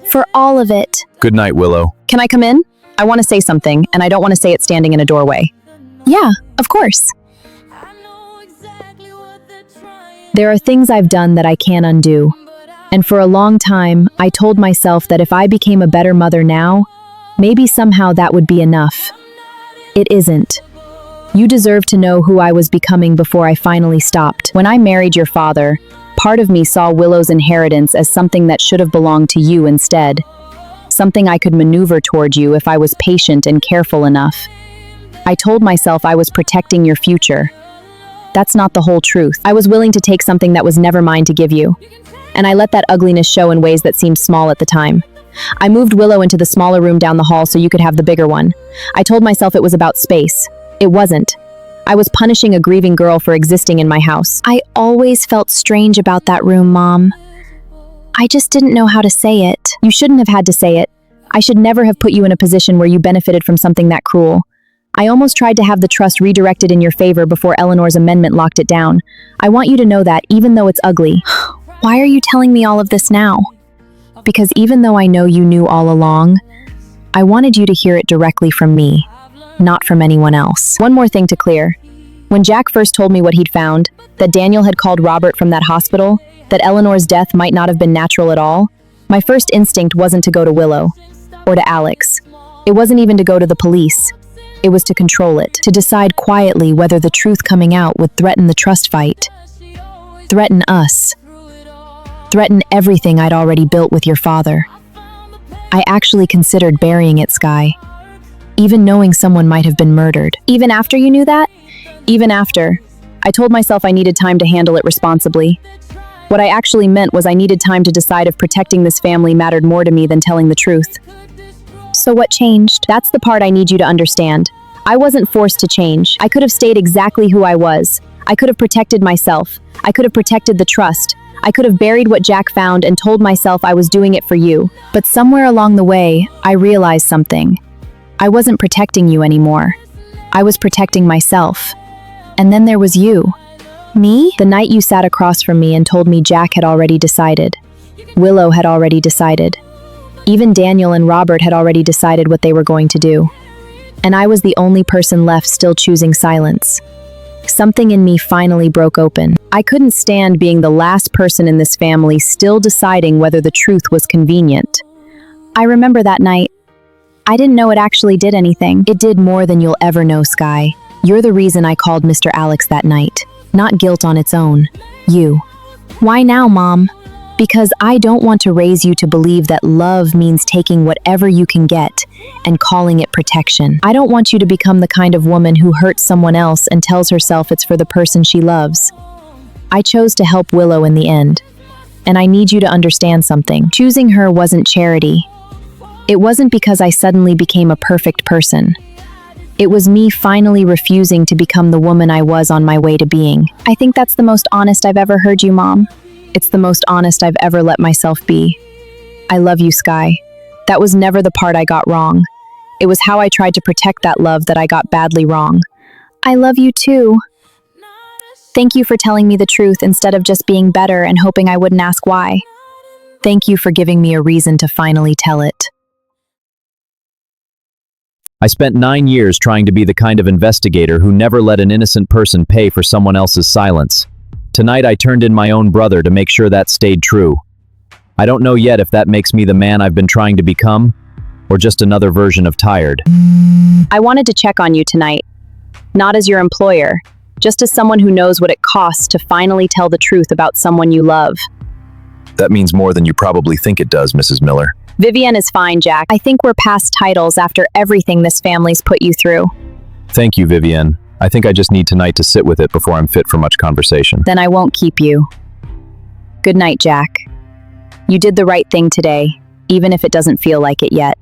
for all of it. Good night, Willow. Can I come in? I want to say something, and I don't want to say it standing in a doorway. Yeah, of course. There are things I've done that I can't undo. And for a long time, I told myself that if I became a better mother now, maybe somehow that would be enough. It isn't. You deserve to know who I was becoming before I finally stopped. When I married your father, part of me saw Willow's inheritance as something that should have belonged to you instead. Something I could maneuver toward you if I was patient and careful enough. I told myself I was protecting your future. That's not the whole truth. I was willing to take something that was never mine to give you. And I let that ugliness show in ways that seemed small at the time. I moved Willow into the smaller room down the hall so you could have the bigger one. I told myself it was about space. It wasn't. I was punishing a grieving girl for existing in my house. I always felt strange about that room, Mom. I just didn't know how to say it. You shouldn't have had to say it. I should never have put you in a position where you benefited from something that cruel. I almost tried to have the trust redirected in your favor before Eleanor's amendment locked it down. I want you to know that, even though it's ugly. Why are you telling me all of this now? Because even though I know you knew all along, I wanted you to hear it directly from me, not from anyone else. One more thing to clear. When Jack first told me what he'd found, that Daniel had called Robert from that hospital, that Eleanor's death might not have been natural at all, my first instinct wasn't to go to Willow, or to Alex. It wasn't even to go to the police. It was to control it, to decide quietly whether the truth coming out would threaten the trust fight. Threaten us. Threaten everything I'd already built with your father. I actually considered burying it, Sky. Even knowing someone might have been murdered. Even after you knew that? Even after. I told myself I needed time to handle it responsibly. What I actually meant was I needed time to decide if protecting this family mattered more to me than telling the truth. So what changed? That's the part I need you to understand. I wasn't forced to change. I could have stayed exactly who I was. I could have protected myself. I could have protected the trust. I could have buried what Jack found and told myself I was doing it for you. But somewhere along the way, I realized something. I wasn't protecting you anymore. I was protecting myself. And then there was you. Me? The night you sat across from me and told me Jack had already decided. Willow had already decided. Even Daniel and Robert had already decided what they were going to do. And I was the only person left still choosing silence. Something in me finally broke open. I couldn't stand being the last person in this family still deciding whether the truth was convenient. I remember that night. I didn't know it actually did anything. It did more than you'll ever know, Sky. You're the reason I called Mr. Alex that night. Not guilt on its own. You. Why now, Mom? Because I don't want to raise you to believe that love means taking whatever you can get and calling it protection. I don't want you to become the kind of woman who hurts someone else and tells herself it's for the person she loves. I chose to help Willow in the end. And I need you to understand something. Choosing her wasn't charity. It wasn't because I suddenly became a perfect person. It was me finally refusing to become the woman I was on my way to being. I think that's the most honest I've ever heard you, Mom. It's the most honest I've ever let myself be. I love you, Sky. That was never the part I got wrong. It was how I tried to protect that love that I got badly wrong. I love you too. Thank you for telling me the truth instead of just being better and hoping I wouldn't ask why. Thank you for giving me a reason to finally tell it. I spent 9 years trying to be the kind of investigator who never let an innocent person pay for someone else's silence. Tonight I turned in my own brother to make sure that stayed true. I don't know yet if that makes me the man I've been trying to become, or just another version of tired. I wanted to check on you tonight. Not as your employer, just as someone who knows what it costs to finally tell the truth about someone you love. That means more than you probably think it does, Mrs. Miller. Vivian is fine, Jack. I think we're past titles after everything this family's put you through. Thank you, Vivian. I think I just need tonight to sit with it before I'm fit for much conversation. Then I won't keep you. Good night, Jack. You did the right thing today, even if it doesn't feel like it yet.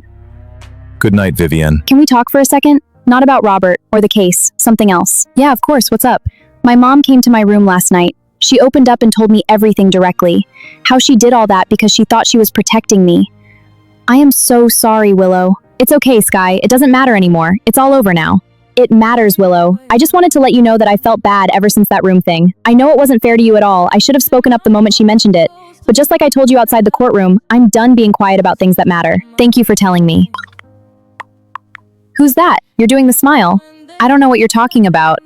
Good night, Vivian. Can we talk for a second? Not about Robert or the case, something else. Yeah, of course, what's up? My mom came to my room last night. She opened up and told me everything directly. How she did all that because she thought she was protecting me. I am so sorry, Willow. It's okay, Sky. It doesn't matter anymore. It's all over now. It matters, Willow. I just wanted to let you know that I felt bad ever since that room thing. I know it wasn't fair to you at all. I should have spoken up the moment she mentioned it. But just like I told you outside the courtroom, I'm done being quiet about things that matter. Thank you for telling me. Who's that? You're doing the smile. I don't know what you're talking about.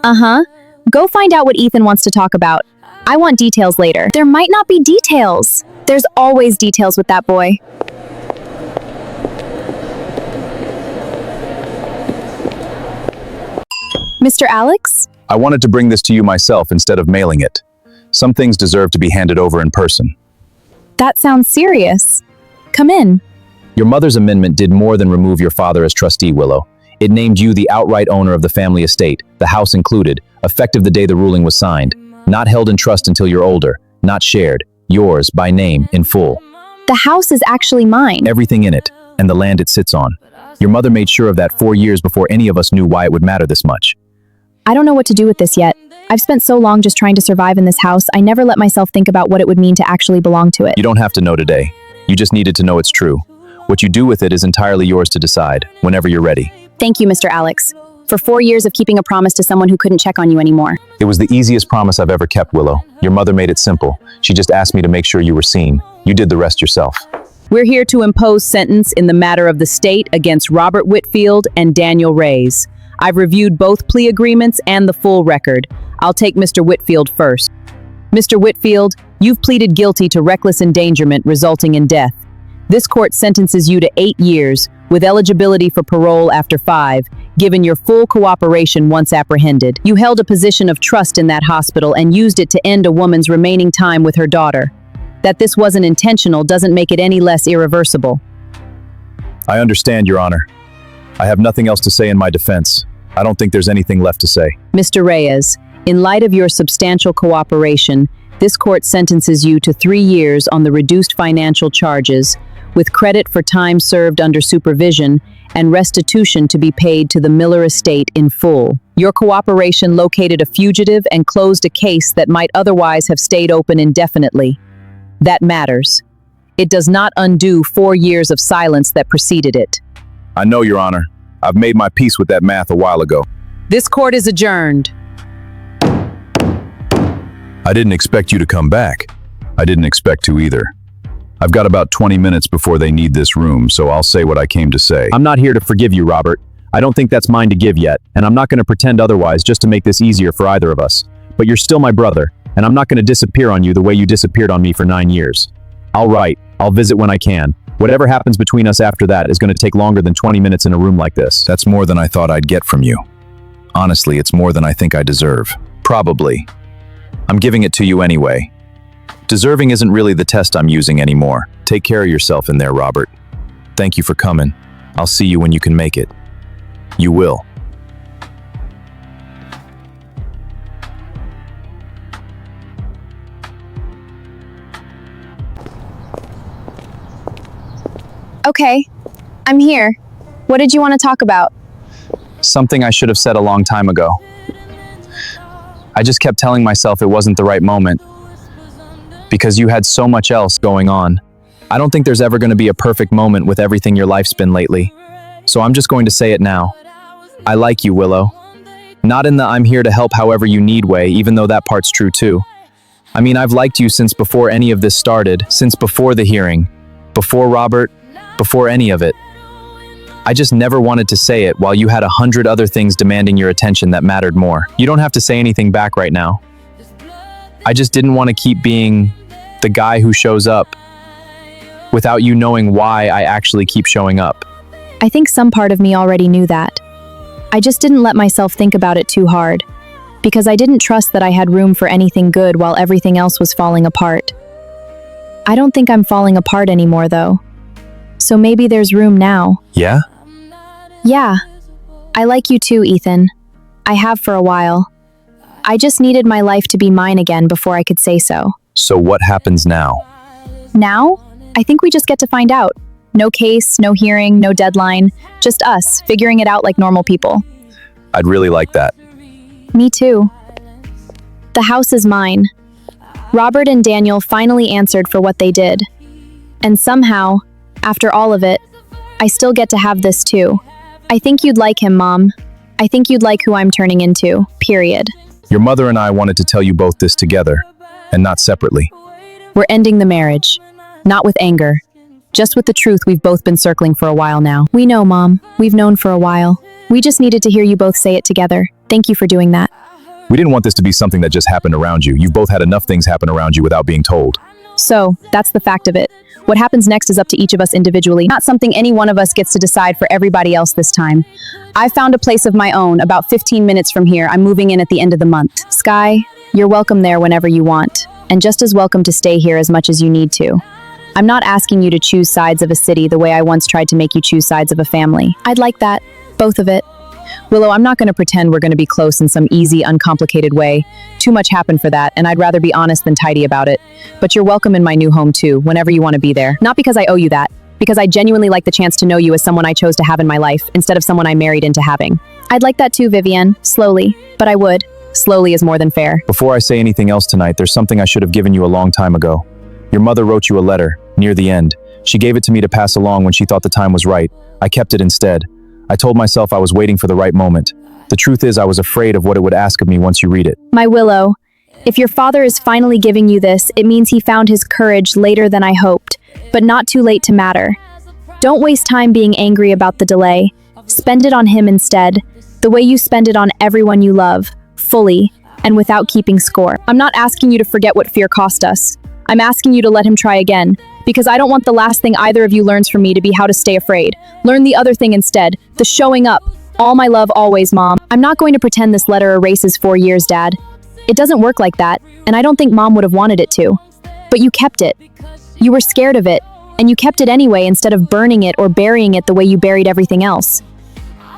Uh-huh. Go find out what Ethan wants to talk about. I want details later. There might not be details. There's always details with that boy. Mr. Alex? I wanted to bring this to you myself instead of mailing it. Some things deserve to be handed over in person. That sounds serious. Come in. Your mother's amendment did more than remove your father as trustee, Willow. It named you the outright owner of the family estate, the house included, effective the day the ruling was signed. Not held in trust until you're older, not shared. Yours, by name, in full. The house is actually mine. Everything in it, and the land it sits on. Your mother made sure of that 4 years before any of us knew why it would matter this much. I don't know what to do with this yet. I've spent so long just trying to survive in this house, I never let myself think about what it would mean to actually belong to it. You don't have to know today. You just needed to know it's true. What you do with it is entirely yours to decide, whenever you're ready. Thank you, Mr. Alex, for 4 years of keeping a promise to someone who couldn't check on you anymore. It was the easiest promise I've ever kept, Willow. Your mother made it simple. She just asked me to make sure you were seen. You did the rest yourself. We're here to impose sentence in the matter of the state against Robert Whitfield and Daniel Reyes. I've reviewed both plea agreements and the full record. I'll take Mr. Whitfield first. Mr. Whitfield, you've pleaded guilty to reckless endangerment resulting in death. This court sentences you to 8 years, with eligibility for parole after 5, given your full cooperation once apprehended. You held a position of trust in that hospital and used it to end a woman's remaining time with her daughter. That this wasn't intentional doesn't make it any less irreversible. I understand, Your Honor. I have nothing else to say in my defense. I don't think there's anything left to say. Mr. Reyes, in light of your substantial cooperation, this court sentences you to 3 years on the reduced financial charges, with credit for time served under supervision and restitution to be paid to the Miller estate in full. Your cooperation located a fugitive and closed a case that might otherwise have stayed open indefinitely. That matters. It does not undo 4 years of silence that preceded it. I know, Your Honor. I've made my peace with that math a while ago. This court is adjourned. I didn't expect you to come back. I didn't expect to either. I've got about 20 minutes before they need this room, so I'll say what I came to say. I'm not here to forgive you, Robert. I don't think that's mine to give yet, and I'm not going to pretend otherwise just to make this easier for either of us. But you're still my brother, and I'm not going to disappear on you the way you disappeared on me for 9 years. I'll write. I'll visit when I can. Whatever happens between us after that is going to take longer than 20 minutes in a room like this. That's more than I thought I'd get from you. Honestly, it's more than I think I deserve. Probably. I'm giving it to you anyway. Deserving isn't really the test I'm using anymore. Take care of yourself in there, Robert. Thank you for coming. I'll see you when you can make it. You will. Okay, I'm here. What did you want to talk about? Something I should have said a long time ago. I just kept telling myself it wasn't the right moment because you had so much else going on. I don't think there's ever going to be a perfect moment with everything your life's been lately. So I'm just going to say it now. I like you, Willow. Not in the I'm here to help however you need way, even though that part's true too. I mean, I've liked you since before any of this started, since before the hearing, before Robert, before any of it. I just never wanted to say it while you had 100 other things demanding your attention that mattered more. You don't have to say anything back right now. I just didn't want to keep being the guy who shows up without you knowing why I actually keep showing up. I think some part of me already knew that. I just didn't let myself think about it too hard, because I didn't trust that I had room for anything good while everything else was falling apart. I don't think I'm falling apart anymore, though. So maybe there's room now. Yeah? Yeah. I like you too, Ethan. I have for a while. I just needed my life to be mine again before I could say so. So what happens now? Now? I think we just get to find out. No case, no hearing, no deadline. Just us, figuring it out like normal people. I'd really like that. Me too. The house is mine. Robert and Daniel finally answered for what they did. And somehow, after all of it, I still get to have this too. I think you'd like him, Mom. I think you'd like who I'm turning into, period. Your mother and I wanted to tell you both this together, and not separately. We're ending the marriage. Not with anger. Just with the truth we've both been circling for a while now. We know, Mom. We've known for a while. We just needed to hear you both say it together. Thank you for doing that. We didn't want this to be something that just happened around you. You've both had enough things happen around you without being told. So, that's the fact of it. What happens next is up to each of us individually, not something any one of us gets to decide for everybody else this time. I found a place of my own about 15 minutes from here. I'm moving in at the end of the month. Sky, you're welcome there whenever you want, and just as welcome to stay here as much as you need to. I'm not asking you to choose sides of a city the way I once tried to make you choose sides of a family. I'd like that. Both of it. Willow, I'm not going to pretend we're going to be close in some easy, uncomplicated way. Too much happened for that, and I'd rather be honest than tidy about it. But you're welcome in my new home too, whenever you want to be there. Not because I owe you that, because I genuinely like the chance to know you as someone I chose to have in my life, instead of someone I married into having. I'd like that too, Vivian. Slowly. But I would. Slowly is more than fair. Before I say anything else tonight, there's something I should have given you a long time ago. Your mother wrote you a letter, near the end. She gave it to me to pass along when she thought the time was right. I kept it instead. I told myself I was waiting for the right moment. The truth is I was afraid of what it would ask of me once you read it. My Willow, if your father is finally giving you this, it means he found his courage later than I hoped, but not too late to matter. Don't waste time being angry about the delay. Spend it on him instead, the way you spend it on everyone you love, fully, and without keeping score. I'm not asking you to forget what fear cost us. I'm asking you to let him try again, because I don't want the last thing either of you learns from me to be how to stay afraid. Learn the other thing instead, the showing up. All my love always, Mom. I'm not going to pretend this letter erases 4 years, Dad. It doesn't work like that, and I don't think Mom would have wanted it to. But you kept it. You were scared of it, and you kept it anyway instead of burning it or burying it the way you buried everything else.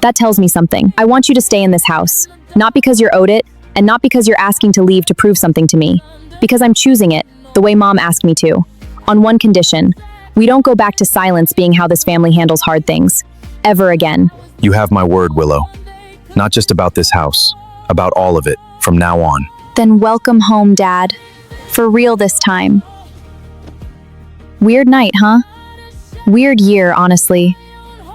That tells me something. I want you to stay in this house, not because you're owed it, and not because you're asking to leave to prove something to me, because I'm choosing it, the way Mom asked me to. On one condition, we don't go back to silence being how this family handles hard things. Ever again. You have my word, Willow. Not just about this house, about all of it, from now on. Then welcome home, Dad. For real this time. Weird night, huh? Weird year, honestly.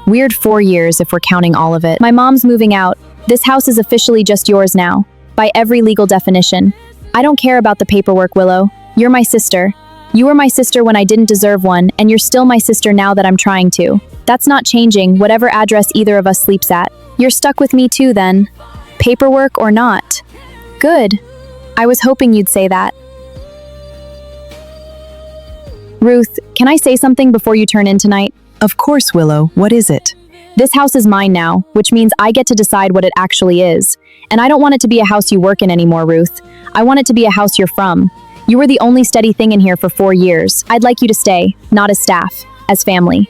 Weird 4 years if we're counting all of it. My mom's moving out. This house is officially just yours now, by every legal definition. I don't care about the paperwork, Willow. You're my sister. You were my sister when I didn't deserve one, and you're still my sister now that I'm trying to. That's not changing, whatever address either of us sleeps at. You're stuck with me too, then. Paperwork or not. Good. I was hoping you'd say that. Ruth, can I say something before you turn in tonight? Of course, Willow. What is it? This house is mine now, which means I get to decide what it actually is. And I don't want it to be a house you work in anymore, Ruth. I want it to be a house you're from. You were the only steady thing in here for 4 years. I'd like you to stay, not as staff, as family.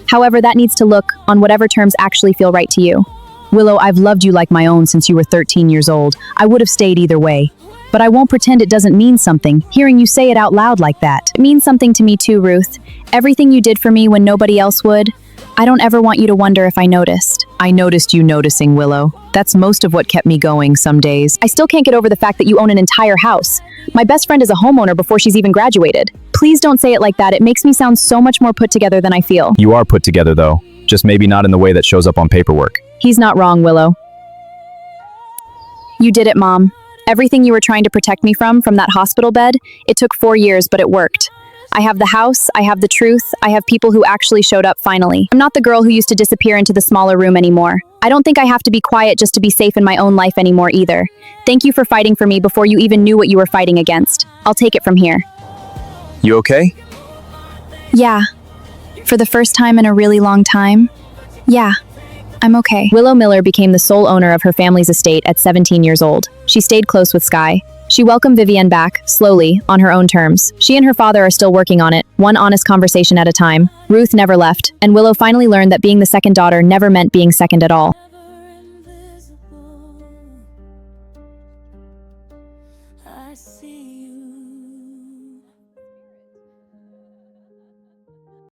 However, that needs to look on whatever terms actually feel right to you. Willow, I've loved you like my own since you were 13 years old. I would have stayed either way. But I won't pretend it doesn't mean something, hearing you say it out loud like that. It means something to me too, Ruth. Everything you did for me when nobody else would. I don't ever want you to wonder if I noticed. I noticed you noticing, Willow. That's most of what kept me going some days. I still can't get over the fact that you own an entire house. My best friend is a homeowner before she's even graduated. Please don't say it like that. It makes me sound so much more put together than I feel. You are put together, though. Just maybe not in the way that shows up on paperwork. He's not wrong, Willow. You did it, Mom. Everything you were trying to protect me from that hospital bed, it took 4 years, but it worked. I have the house, I have the truth, I have people who actually showed up finally. I'm not the girl who used to disappear into the smaller room anymore. I don't think I have to be quiet just to be safe in my own life anymore either. Thank you for fighting for me before you even knew what you were fighting against. I'll take it from here. You okay? Yeah. For the first time in a really long time. Yeah. I'm okay. Willow Miller became the sole owner of her family's estate at 17 years old. She stayed close with Sky. She welcomed Vivian back, slowly, on her own terms. She and her father are still working on it, one honest conversation at a time. Ruth never left, and Willow finally learned that being the second daughter never meant being second at all. I see